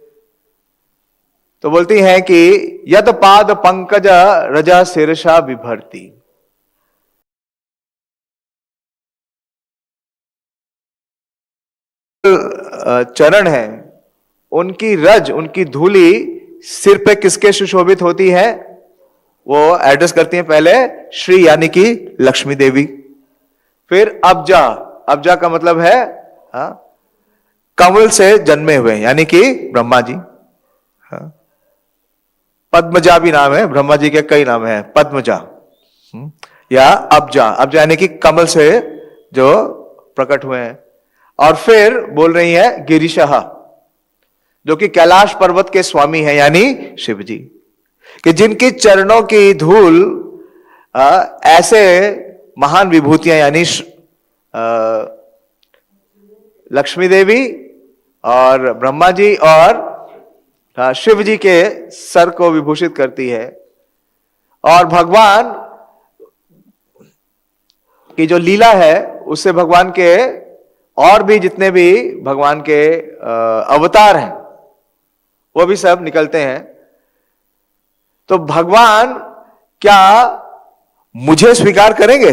तो बोलती हैं कि यद पाद पंकज रजा शीर्षा विभर्ति, चरण है, उनकी रज, उनकी धूली सिर पे किसके सुशोभित होती है, वो एड्रेस करती हैं पहले श्री यानी कि लक्ष्मी देवी। फिर अब्जा, अब्जा का मतलब है कमल से जन्मे हुए यानी कि ब्रह्मा जी। पद्मजा भी नाम है, ब्रह्मा जी के कई नाम हैं, पद्मजा या अब्जा, अब्जा यानी कि कमल से जो प्रकट हुए हैं। और फिर बोल रही है गिरिशः, जो कि कैलाश पर्वत के स्वामी है यानी शिव जी, कि जिनकी चरणों की धूल ऐसे महान विभूतियां यानी लक्ष्मी देवी और ब्रह्मा जी और शिव जी के सर को विभूषित करती है। और भगवान की जो लीला है उससे भगवान के और भी जितने भी भगवान के अवतार हैं वो भी सब निकलते हैं। तो भगवान क्या मुझे स्वीकार करेंगे?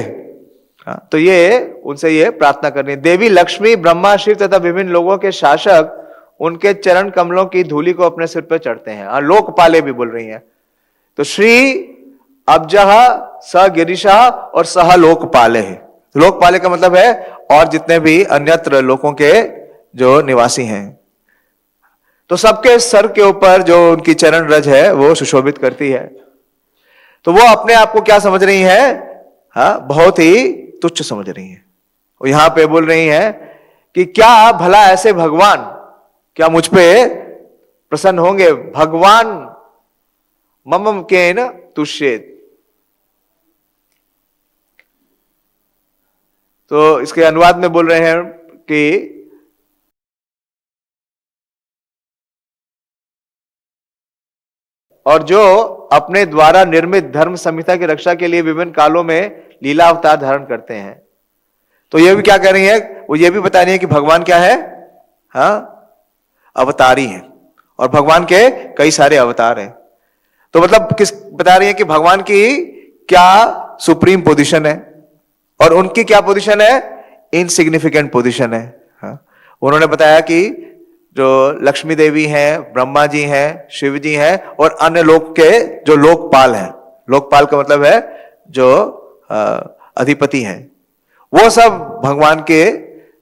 तो ये उनसे ये प्रार्थना करनी है। देवी लक्ष्मी, ब्रह्मा, शिव तथा विभिन्न लोगों के शासक उनके चरण कमलों की धूलि को अपने सिर पर चढ़ते हैं। लोकपाले भी बोल रही हैं। तो श्री अब्जह स गिरिशा और सह लोकपाले है। लोकपाले का मतलब है और जितने भी अन्यत्र लोकों के जो निवासी हैं। तो सबके सर के ऊपर जो उनकी चरण रज है वो सुशोभित करती है। तो वो अपने आप को क्या समझ रही है? बहुत ही तुच्छ समझ रही है। और यहां पे बोल रही है कि क्या भला ऐसे भगवान क्या मुझ पे प्रसन्न होंगे? भगवान मम केन तुष्येत। तो इसके अनुवाद में बोल रहे हैं कि और जो अपने द्वारा निर्मित धर्म संहिता की रक्षा के लिए विभिन्न कालों में लीला अवतार धारण करते हैं। तो ये भी क्या कह रही है? वो ये भी बता रही है कि भगवान क्या है? अवतारी हैं और भगवान के कई सारे अवतार हैं। तो मतलब किस बता रही है कि भगवान की क्या सुप्रीम पोजीशन है और उनकी क्या पोजीशन है? इनसिग्निफिकेंट पोजीशन है। उन्होंने बताया कि जो लक्ष्मी देवी हैं, ब्रह्मा जी हैं, शिव जी हैं और अन्य लोक के जो लोकपाल हैं, लोकपाल का मतलब है जो अधिपति हैं, वो सब भगवान के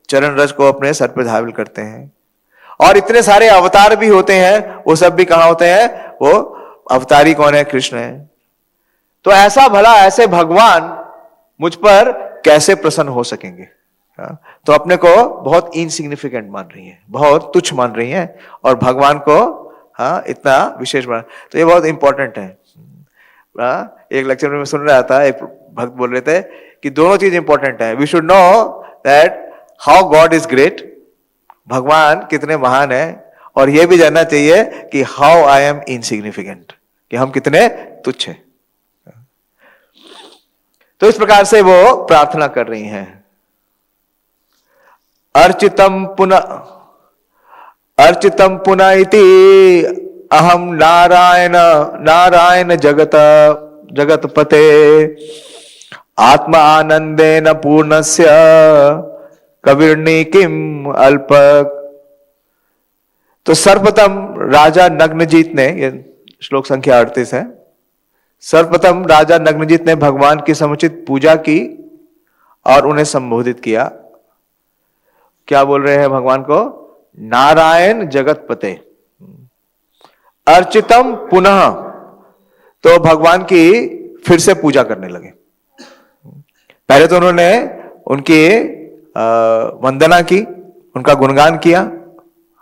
चरण रज को अपने सर पर धारण करते हैं। और इतने सारे अवतार भी होते हैं, वो सब भी कहां होते हैं? वो अवतारी कौन है? कृष्ण है। तो ऐसा भला ऐसे भगवान मुझ पर कैसे प्रसन्न हो सकेंगे? तो अपने को बहुत इनसिग्निफिकेंट मान रही है, बहुत तुच्छ मान रही है और भगवान को इतना विशेष मान। तो ये बहुत इंपॉर्टेंट है। एक लेक्चर में मैं सुन रहा था, एक भक्त बोल रहे थे कि दोनों चीज इंपॉर्टेंट है। We should know that how God is great, भगवान कितने महान है, और यह भी जानना चाहिए कि हाउ आई एम इनसिग्निफिकेंट, कि हम कितने तुच्छ हैं। तो इस प्रकार से वो प्रार्थना कर रही हैं। अर्चितम पुनः इति अहम नारायण नारायण जगतपते आत्मा आनंदेन पूर्णस्य कविर्णी किम अल्पक। तो सर्वप्रथम राजा नग्नजीत ने, ये श्लोक संख्या 38 है, सर्वप्रथम राजा नग्नजीत ने भगवान की समुचित पूजा की और उन्हें संबोधित किया। क्या बोल रहे हैं भगवान को? नारायण जगतपते। अर्चितम पुनः, तो भगवान की फिर से पूजा करने लगे। पहले तो उन्होंने उनकी वंदना की, उनका गुणगान किया,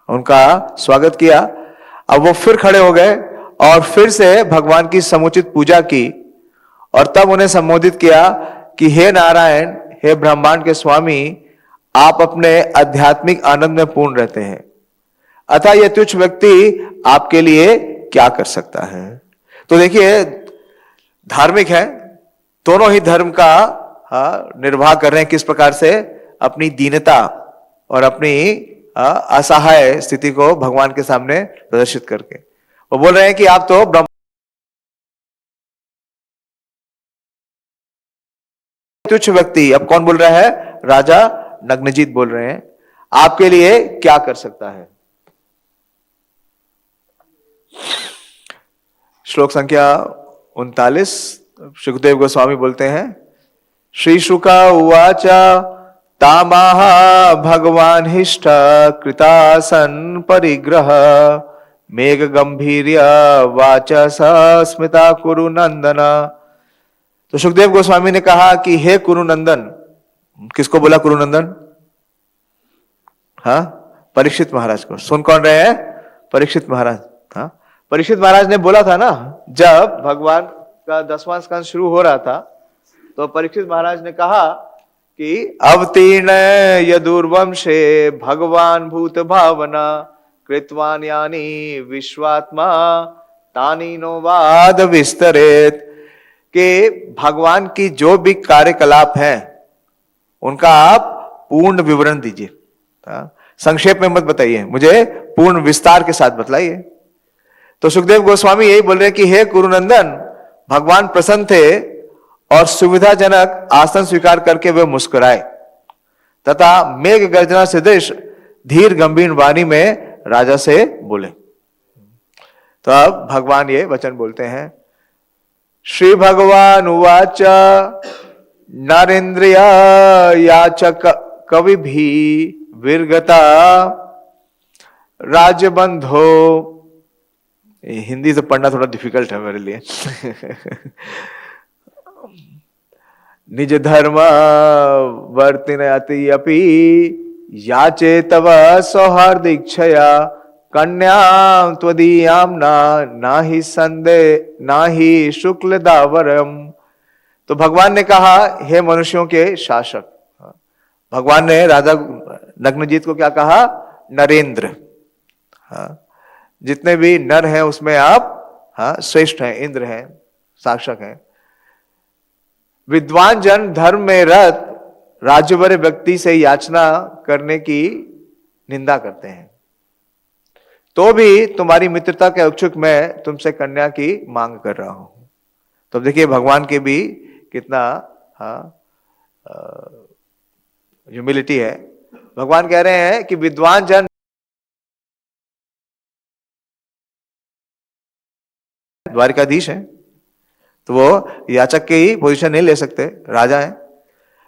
उनका स्वागत किया। अब वो फिर खड़े हो गए और फिर से भगवान की समुचित पूजा की और तब उन्हें संबोधित किया कि हे नारायण, हे ब्रह्मांड के स्वामी, आप अपने आध्यात्मिक आनंद में पूर्ण रहते हैं, अतः यह तुच्छ व्यक्ति आपके लिए क्या कर सकता है। तो देखिए, धार्मिक है, दोनों ही धर्म का निर्वाह कर रहे हैं, किस प्रकार से अपनी दीनता और अपनी असहाय स्थिति को भगवान के सामने प्रदर्शित करके। वो बोल रहे हैं कि आप तो तुच्छ व्यक्ति, अब कौन बोल रहा है? राजा नग्नजीत बोल रहे हैं, आपके लिए क्या कर सकता है। श्लोक संख्या 39। सुखदेव गोस्वामी बोलते हैं, श्री शुका उवाच तामाह भगवान हिष्ठ कृतासन परिग्रह मेघ गंभीर्य वाच स्मिता कुरु नंदन। तो सुखदेव गोस्वामी ने कहा कि हे कुरु नंदन, किसको बोला कुरु नंदन? हाँ, परीक्षित महाराज को। सुन कौन रहे हैं? परीक्षित महाराज। हाँ, परीक्षित महाराज ने बोला था ना, जब भगवान का 10वां स्कंद शुरू हो रहा था तो परीक्षित महाराज ने कहा कि अवतीर्ण यदुर्वंशे भगवान भूत भावना कृतवान यानी विश्वात्मा तानी नो वाद विस्तरेत, कि भगवान की जो भी कार्यकलाप है उनका आप पूर्ण विवरण दीजिए। संक्षेप में मत बताइए, मुझे पूर्ण विस्तार के साथ बतलाइए। तो सुखदेव गोस्वामी यही बोल रहे हैं कि हे कुरुनंदन, भगवान प्रसन्न थे और सुविधाजनक आसन स्वीकार करके वे मुस्कुराए तथा मेघ गर्जना सदृश धीर गंभीर वाणी में राजा से बोले। तो अब भगवान ये वचन बोलते हैं, श्री भगवान उवाच नरेंद्रिय याचक कवि भी विरगता राजबंधो। हिंदी से पढ़ना थोड़ा डिफिकल्ट है मेरे लिए। निज धर्म वर्तिनयति अपि याचे तव सौहार्दिक्षया कन्यां त्वदीयां नाहि संदेह नाहि शुक्ल दावरम। तो भगवान ने कहा, हे मनुष्यों के शासक, भगवान ने राजा नग्नजीत को क्या कहा? नरेंद्र। जितने भी नर हैं उसमें आप श्रेष्ठ हैं, इंद्र हैं, शासक हैं। विद्वान जन धर्म में रत राज्यवर व्यक्ति से याचना करने की निंदा करते हैं, तो भी तुम्हारी मित्रता के इच्छुक मैं तुमसे कन्या की मांग कर रहा हूं। तो देखिए भगवान के भी कितना ह्यूमिलिटी है। भगवान कह रहे हैं कि विद्वान जन द्वारिकाधीश हैं, तो वो याचक की ही पोजीशन नहीं ले सकते, राजा हैं,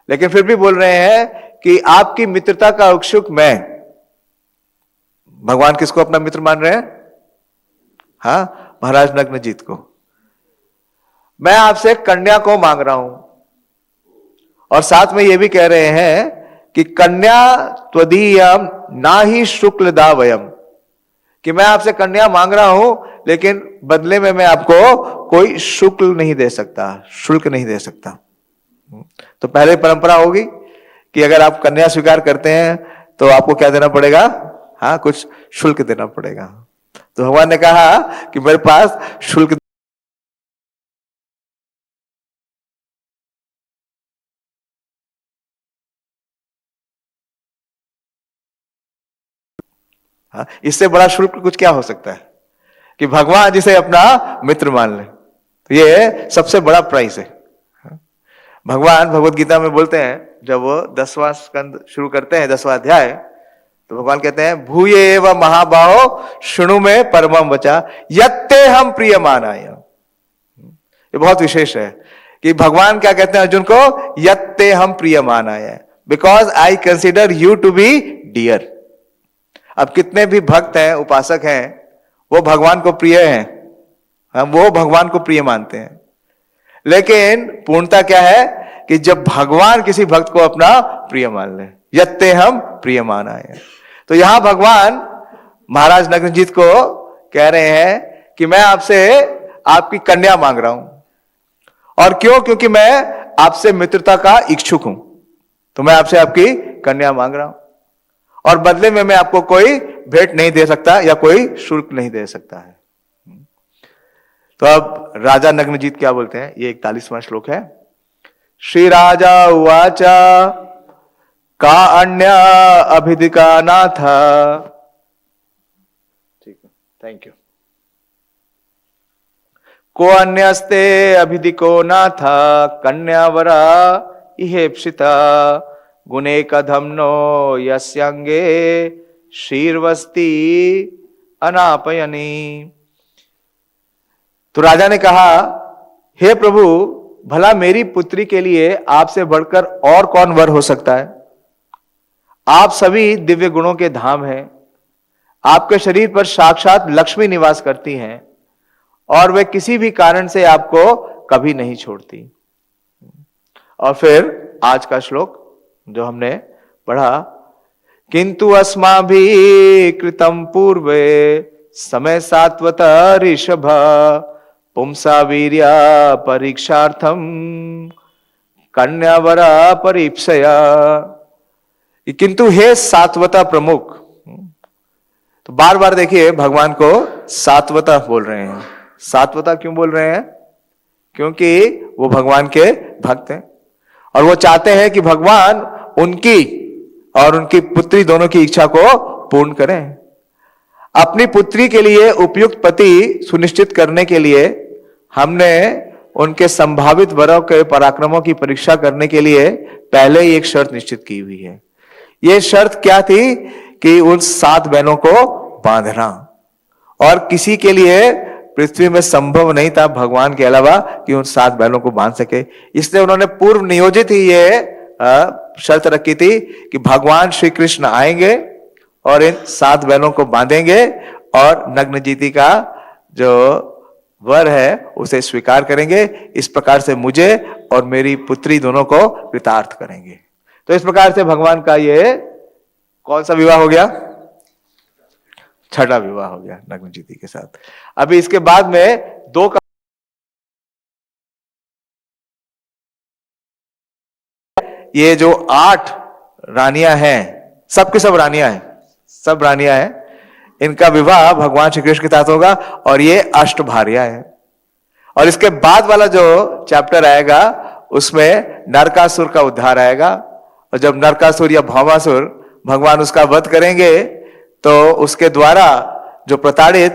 लेकिन फिर भी बोल रहे हैं कि आपकी मित्रता का इच्छुक मैं। भगवान किसको अपना मित्र मान रहे हैं? महाराज नग्नजीत को। मैं आपसे कन्या को मांग रहा हूं और साथ में ये भी कह रहे हैं कि कन्या त्वदीयम ना ही शुक्ल दावयम, कि मैं आपसे कन्या मांग रहा हूं लेकिन बदले में मैं आपको कोई शुक्ल नहीं दे सकता, शुल्क नहीं दे सकता। तो पहले परंपरा होगी कि अगर आप कन्या स्वीकार करते हैं तो आपको क्या देना पड़ेगा? कुछ शुल्क देना पड़ेगा। तो भगवान ने कहा कि मेरे पास शुल्क इससे बड़ा शुल्क कुछ क्या हो सकता है कि भगवान जिसे अपना मित्र मान ले। तो ये सबसे बड़ा प्राइस है। भगवान भगवत गीता में बोलते हैं, जब वो 10वां स्कंद शुरू करते हैं, 10वां अध्याय, तो भगवान कहते हैं भूये एव महाबाहो शुणु में परमम वचा यत्ते हम प्रियमानाय। ये बहुत विशेष है कि भगवान क्या कहते हैं अर्जुन को? यत्ते हम प्रियमानाय, because I consider you to be dear. अब कितने भी भक्त हैं, उपासक हैं, वो भगवान को प्रिय हैं, हम वो भगवान को प्रिय मानते हैं, लेकिन पूर्णता क्या है कि जब भगवान किसी भक्त को अपना प्रिय मान ले, यत्ते हम प्रिय माना है। तो यहां भगवान महाराज नग्नजीत को कह रहे हैं कि मैं आपसे आपकी कन्या मांग रहा हूं। और क्यों? क्योंकि मैं आपसे मित्रता का इच्छुक हूं, तो मैं आपसे आपकी कन्या मांग रहा हूं और बदले में मैं आपको कोई भेंट नहीं दे सकता या कोई शुल्क नहीं दे सकता है। तो अब राजा नग्नजीत क्या बोलते हैं? ये 41वां श्लोक है। श्री राजा उवाच का अन्य अभिधिका नाथ। ठीक है, थैंक यू। को अन्यस्ते अभिधिको नाथ कन्यावरा इहेप्सिता गुणे कधम्नो यस्यांगे शीर्वस्ती अनापयनी। तो राजा ने कहा, हे प्रभु, भला मेरी पुत्री के लिए आपसे बढ़कर और कौन वर हो सकता है? आप सभी दिव्य गुणों के धाम हैं, आपके शरीर पर साक्षात लक्ष्मी निवास करती हैं और वे किसी भी कारण से आपको कभी नहीं छोड़ती। और फिर आज का श्लोक जो हमने पढ़ा, किंतु अस्माभिः कृतं पूर्वे समय सात्वत ऋषभ पुंसा वीर्या परीक्षार्थम कन्यावरा परीक्षया। किंतु हे सात्वता प्रमुख, तो बार बार देखिए भगवान को सात्वता बोल रहे हैं। सात्वता क्यों बोल रहे हैं? क्योंकि वो भगवान के भक्त हैं और वो चाहते हैं कि भगवान उनकी और उनकी पुत्री दोनों की इच्छा को पूर्ण करें। अपनी पुत्री के लिए उपयुक्त पति सुनिश्चित करने के लिए हमने उनके संभावित वरों के पराक्रमों की परीक्षा करने के लिए पहले ही एक शर्त निश्चित की हुई है। यह शर्त क्या थी? कि उन 7 बहनों को बांधना, और किसी के लिए पृथ्वी में संभव नहीं था भगवान के अलावा कि उन 7 बहनों को बांध सके। इसलिए उन्होंने पूर्व नियोजित ही ये शर्त रखी थी कि भगवान श्री कृष्ण आएंगे और इन 7 बहनों को बांधेंगे और नग्नजीति का जो वर है उसे स्वीकार करेंगे। इस प्रकार से मुझे और मेरी पुत्री दोनों को कृतार्थ करेंगे। तो इस प्रकार से भगवान का ये कौन सा विवाह हो गया? छठा विवाह हो गया नग्नजीति के साथ। अभी इसके बाद में 2 का ये जो 8 रानियां हैं, सबके सब रानियां हैं, सब रानियां हैं, इनका विवाह भगवान श्री कृष्ण के साथ होगा और ये अष्टभार्या है। और इसके बाद वाला जो चैप्टर आएगा उसमें नरकासुर का उद्धार आएगा, और जब नरकासुर या भौमासुर भगवान उसका वध करेंगे तो उसके द्वारा जो प्रताड़ित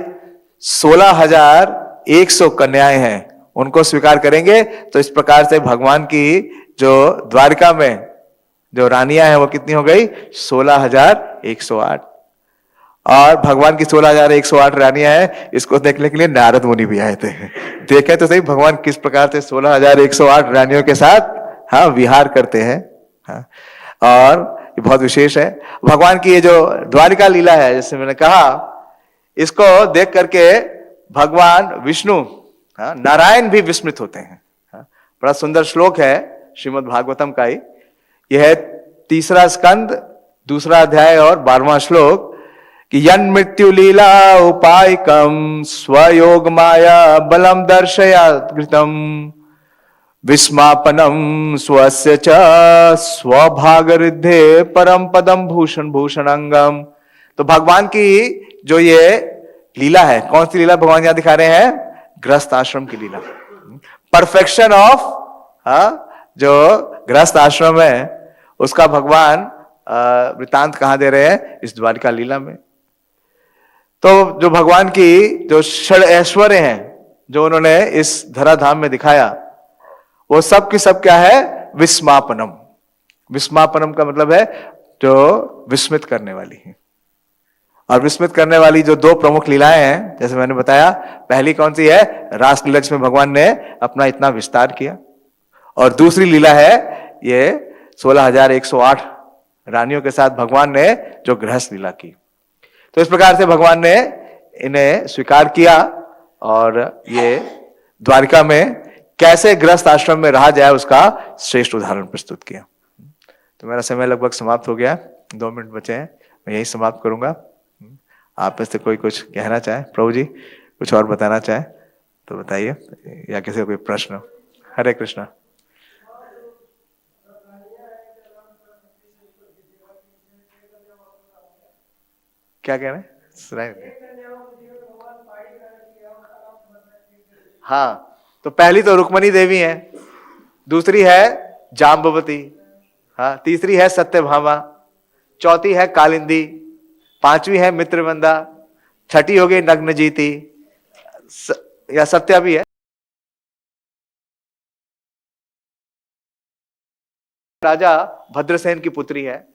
16,100 कन्याएं हैं उनको स्वीकार करेंगे। तो इस प्रकार से भगवान की जो द्वारिका में जो रानियां हैं वो कितनी हो गई? 16,108। और भगवान की 16,108 रानियां हैं, इसको देखने के लिए नारद मुनि भी आए थे। देखें तो सही भगवान किस प्रकार से 16,108 रानियों के साथ विहार करते हैं। और ये बहुत विशेष है। भगवान की ये जो द्वारिका लीला है, जैसे मैंने कहा, इसको देख करके भगवान विष्णु नारायण भी विस्मित होते हैं। बड़ा सुंदर श्लोक है श्रीमद् भागवतम का ही। यह है 3 स्कंद 2 अध्याय और 12वां श्लोक कि यन मृत्यु लीला उपायकम स्वयोग माया बलम दर्शया कृतम विस्मापनम स्वस्य च स्वभागरिद्धे परम पदम भूषण भूषणंगम। तो भगवान की जो ये लीला है, कौन सी लीला भगवान यहां दिखा रहे हैं? गृहस्थ आश्रम की लीला। परफेक्शन ऑफ जो गृहस्थ आश्रम है उसका भगवान वृतांत कहां दे रहे हैं? इस द्वारिका लीला में। तो जो भगवान की जो षड ऐश्वर्य हैं जो उन्होंने इस धराधाम में दिखाया, वो सब की सब क्या है? विस्मापनम। विस्मापनम का मतलब है जो विस्मित करने वाली है। और विस्मित करने वाली जो 2 प्रमुख लीलाएं हैं, जैसे मैंने बताया, पहली कौन सी है? रासलीला, जिसमें भगवान ने अपना इतना विस्तार किया। और दूसरी लीला है ये 16,108 रानियों के साथ भगवान ने जो गृहस्थ लीला की। तो इस प्रकार से भगवान ने इन्हें स्वीकार किया और ये द्वारिका में कैसे गृहस्थ आश्रम में रहा जाए उसका श्रेष्ठ उदाहरण प्रस्तुत किया। तो मेरा समय लगभग समाप्त हो गया, 2 मिनट बचे हैं, मैं यही समाप्त करूंगा। आप में से कोई कुछ कहना चाहे? प्रभु जी कुछ और बताना चाहे तो बताइए, या किसी का कोई प्रश्न? हरे कृष्णा। क्या कह रहे हैं? हाँ, तो पहली तो रुक्मणी देवी है, दूसरी है जाम्बवती, तीसरी है सत्यभामा, चौथी है कालिंदी, 5वीं है मित्रवंदा, 6ठी हो गई नग्नजीति, या सत्या भी है, राजा भद्रसेन की पुत्री है,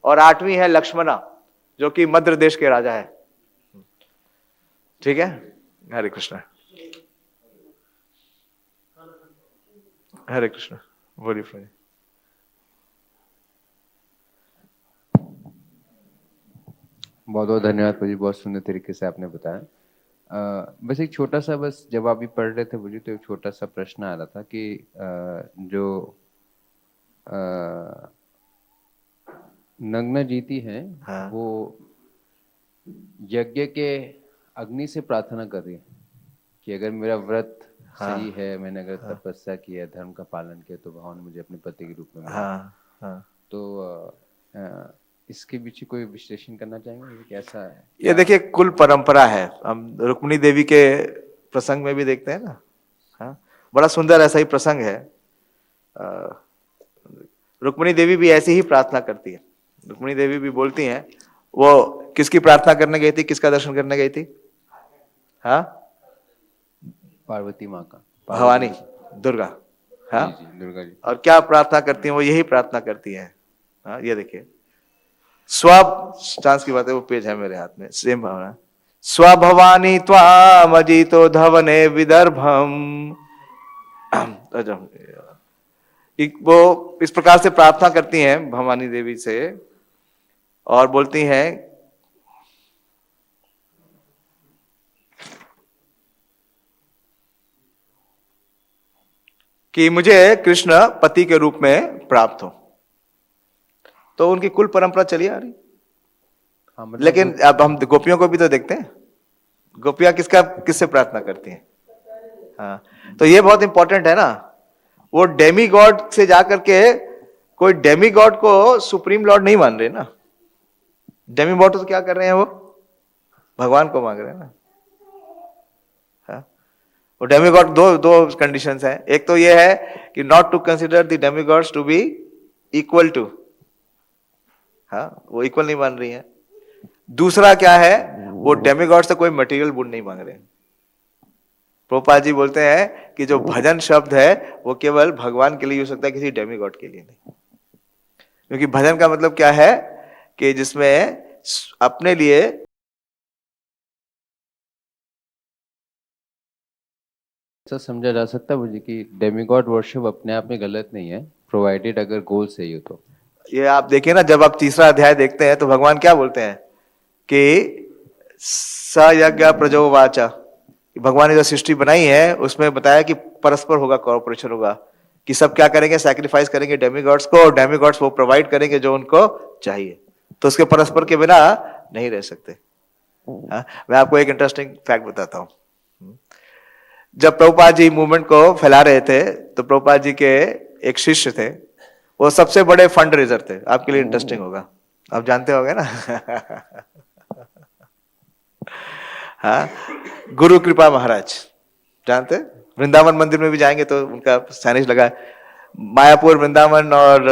और 8वीं है लक्ष्मणा जो कि मध्य देश के राजा है। ठीक है, हरे कृष्ण। हरे कृष्ण, बोलिए प्रभु। बहुत बहुत धन्यवाद प्रभु जी, बहुत सुंदर तरीके से आपने बताया। बस एक छोटा सा, बस जब आप भी पढ़ रहे थे मुझे तो एक छोटा सा प्रश्न आ रहा था कि जो नग्न जीती हैं हाँ वो यज्ञ के अग्नि से प्रार्थना कर रही है कि अगर मेरा व्रत सही है, मैंने अगर तपस्या की है, धर्म का पालन किया, तो भगवान मुझे अपने पति के रूप में मिले। हाँ। तो इसके पीछे कोई विश्लेषण करना चाहेंगे, ये कैसा है? ये देखिए कुल परंपरा है, हम रुक्मिणी देवी के प्रसंग में भी देखते हैं ना। हाँ, बड़ा सुंदर ऐसा ही प्रसंग है। रुक्मिणी देवी भी ऐसी ही प्रार्थना करती है। रुक्मिणी देवी भी बोलती हैं, वो किसकी प्रार्थना करने गई थी, किसका दर्शन करने गई थी? हाँ, पार्वती माँ का, भवानी, दुर्गा। हाँ जी जी, दुर्गा जी। और क्या प्रार्थना करती हैं? वो यही प्रार्थना करती हैं। हाँ, ये देखिए, चांस की बात है, वो पेज है मेरे हाथ में, सेम भावना। स्वभवानी त्वाम अजितो धवने विदर्भम। वो इस प्रकार से प्रार्थना करती हैं भवानी देवी से और बोलती हैं कि मुझे कृष्ण पति के रूप में प्राप्त हो। तो उनकी कुल परंपरा चली आ रही। हाँ, मतलब लेकिन अब हम गोपियों को भी तो देखते हैं, गोपियां किससे प्रार्थना करती हैं? हाँ, तो ये बहुत इंपॉर्टेंट है ना। वो डेमी गॉड से जाकर के कोई डेमी गॉड को सुप्रीम लॉर्ड नहीं मान रहे ना। डेमी गॉड तो क्या कर रहे हैं? वो भगवान को मांग रहे हैं ना। हाँ? वो डेमी गॉड दो कंडीशंस हैं। एक तो ये है कि not to consider the demigods to be equal to, हाँ, वो इक्वल नहीं मान रही है। दूसरा क्या है, वो डेमी गॉड से कोई मटेरियल गुण नहीं मांग रहे हैं। प्रभुपाद जी बोलते हैं कि जो भजन शब्द है वो केवल भगवान के लिए हो सकता है, किसी डेमी गॉड के लिए नहीं। क्योंकि भजन का मतलब क्या है कि जिसमें अपने लिए ऐसा समझा जा सकता है मुझे कि डेमीगॉड वर्शिप अपने आप में गलत नहीं है, प्रोवाइडेड अगर गोल सही हो तो। ये आप देखिए ना, जब आप तीसरा अध्याय देखते हैं तो भगवान क्या बोलते हैं कि स यज्ञ प्रजोवाचा, भगवान ने जो सृष्टि बनाई है उसमें बताया कि परस्पर होगा, कॉर्पोरेशन होगा, कि सब क्या करेंगे, सैक्रिफाइस करेंगे डेमीगॉड्स को, और डेमीगॉड्स वो प्रोवाइड करेंगे जो उनको चाहिए। तो उसके परस्पर के बिना नहीं रह सकते। हाँ, मैं आपको एक इंटरेस्टिंग फैक्ट बताता हूं। जब प्रभुपाद जी मूवमेंट को फैला रहे थे तो प्रभुपाद जी के एक शिष्य थे, वो सबसे बड़े फंड रेजर थे। आपके लिए इंटरेस्टिंग होगा, आप जानते होंगे ना। हाँ, गुरु कृपा महाराज जानते? वृंदावन मंदिर में भी जाएंगे तो उनका साइनेज लगा है। मायापुर, वृंदावन और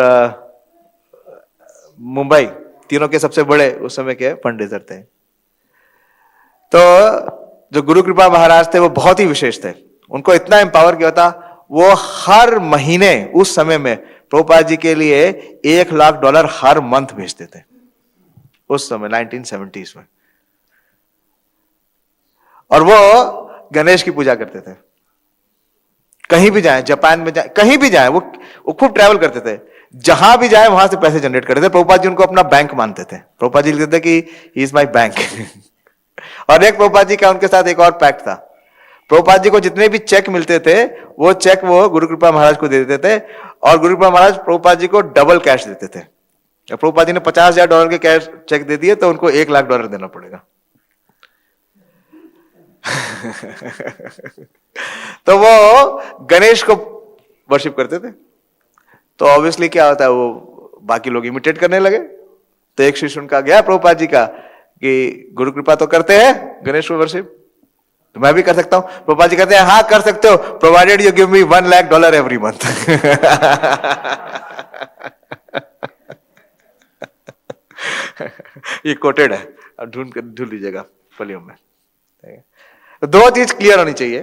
मुंबई तीनों के सबसे बड़े उस समय के फंड रेजर थे। तो जो गुरु कृपा महाराज थे वो बहुत ही विशेष थे। उनको इतना एम्पावर किया था, वो हर महीने उस समय में प्रभुपाद जी के लिए $1,00,000 हर मंथ भेजते थे उस समय 1970s में। और वो गणेश की पूजा करते थे। कहीं भी जाए, जापान में जाए, कहीं भी जाए, वो खूब ट्रैवल करते थे। जहां भी जाए वहां से पैसे जनरेट करते थे। प्रभुपाद जी उनको अपना बैंक मानते थे। प्रभुपाद जी लिखते थे कि ही इज माई बैंक। और एक प्रभुपाद जी का उनके साथ एक और पैक्ट था। प्रभुपाद जी को जितने भी चेक मिलते थे वो चेक वो गुरु कृपा महाराज को दे देते थे, और गुरु कृपा महाराज प्रभुपाद जी को डबल कैश देते थे। प्रभुपाद जी ने $50,000 के कैश चेक दे दिए तो उनको $1,00,000 देना पड़ेगा। तो वो गणेश को वर्शिप करते थे। तो ऑब्वियसली क्या होता है, वो बाकी लोग इमिटेट करने लगे। तो एक शिष्य उनका गया प्रभुपाद जी का कि गुरु कृपा तो करते हैं गणेश को वर्शिप, तो मैं भी कर सकता हूं। प्रभुपाद जी कहते हैं हाँ कर सकते हो, provided you give me $1,00,000 every month. ये कोटेड है, अब ढूंढ लीजिएगा फलियों में। दो चीज क्लियर होनी चाहिए।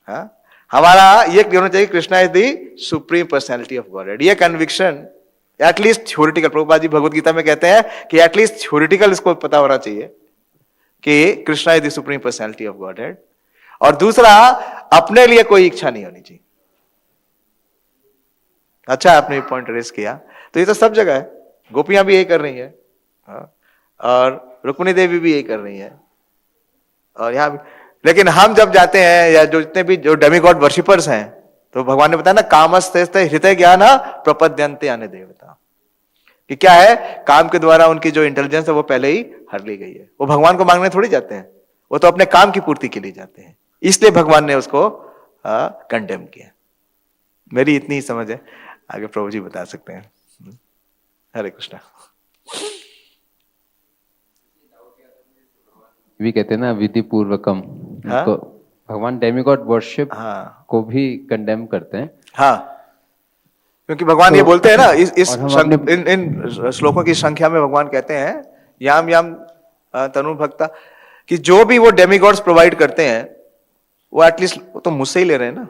हाँ, हमारा ये क्लियर होना चाहिए, Krishna is the supreme personality of God. ये conviction at least theoretical, Prabhupada ji Bhagavad Gita में कहते हैं कि एटलीस्ट थ्योरेटिकल इसको पता होना चाहिए कि Krishna is the supreme personality of God. और दूसरा, अपने लिए कोई इच्छा नहीं होनी चाहिए। अच्छा आपने ये पॉइंट रेस किया, तो ये तो सब जगह है, गोपियां भी यही कर रही है, हाँ, और रुक्मिणी देवी भी यही कर रही है, और यहाँ भी। लेकिन हम जब जाते हैं, या जो जितने भी जो डेमिगॉड वर्शिपर्स हैं, तो भगवान ने बताया ना, कामस्ते हृदय ज्ञान प्रपद्यंते अन्य देवता, कि क्या है, काम के द्वारा उनकी जो इंटेलिजेंस है वो पहले ही हर ली गई है, वो भगवान को मांगने थोड़ी जाते हैं, वो तो अपने काम की पूर्ति के लिए जाते हैं, इसलिए भगवान ने उसको कंडेम किया। मेरी इतनी ही समझ है, आगे प्रभु जी बता सकते हैं। हरे कृष्णा। भी कहते हैं ना विधि पूर्वकम, हाँ उसको भगवान डेमिगॉड वर्शिप हाँ को भी कंडेम करते हैं। हाँ, क्योंकि भगवान तो ये बोलते हैं ना, और हम अपने इन श्लोकों की संख्या में भगवान कहते हैं, याम याम तनु भक्ता, कि जो भी वो डेमिगॉड्स प्रोवाइड करते हैं, वो एटलीस्ट तो मुझसे ही ले रहे हैं ना,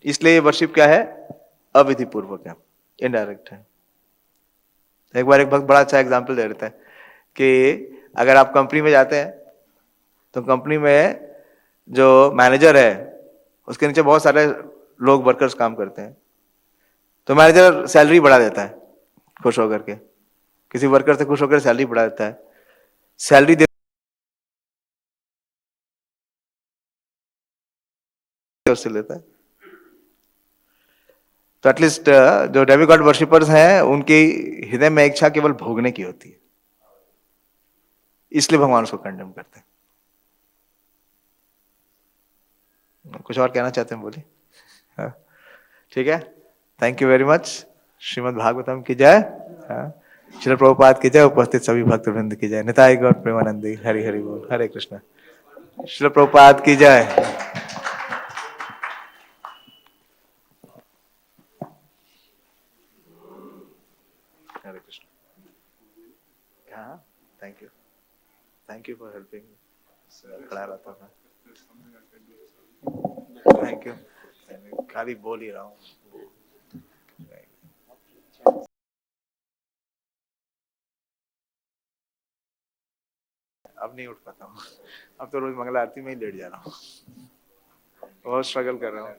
इसलिए ये वर्शिप क्या है, अविधि पूर्वक है, इनडायरेक्ट है। एक बार एक भक्त बड़ा अच्छा एग्जाम्पल दे देता है, कि अगर आप कंपनी में जाते हैं, तो कंपनी में जो मैनेजर है, उसके नीचे बहुत सारे लोग वर्कर्स काम करते हैं, तो मैनेजर सैलरी बढ़ा देता है खुश होकर के, किसी वर्कर से खुश होकर सैलरी बढ़ा देता है, सैलरी दे उससे लेता है। तो एटलीस्ट जो डेमिगॉड वर्शिपर्स हैं, उनकी हृदय में इच्छा केवल भोगने की होती है, इसलिए भगवान उसको कंडेम करते हैं। कुछ और कहना चाहते हैं, बोलिए। हाँ, ठीक है, thank you very much. Shrimad Bhagavatam की जय, हाँ, श्रील प्रभुपाद की जय, उपस्थित सभी भक्त वृंद की जय, निताई गौर प्रेमानंदी, हरि हरि बोल, हरे कृष्ण। श्रील प्रभुपाद की जय। हरे कृष्ण। हाँ, थैंक यू फॉर हेल्पिंग, खड़ा रहता था। थैंक यू, खाली बोल ही रहा हूँ। अब नहीं उठ पाता हूँ, अब तो रोज मंगला आरती में ही लेट जा रहा हूँ, बहुत स्ट्रगल कर रहा हूँ।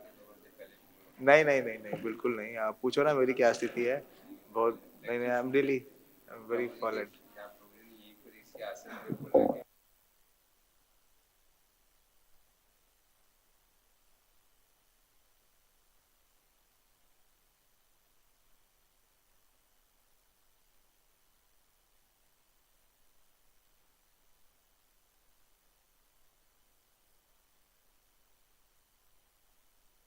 नहीं नहीं नहीं नहीं, बिल्कुल नहीं, आप पूछो ना मेरी क्या स्थिति है, बहुत नहीं नहीं, आई एम रियली वेरी फॉलेड।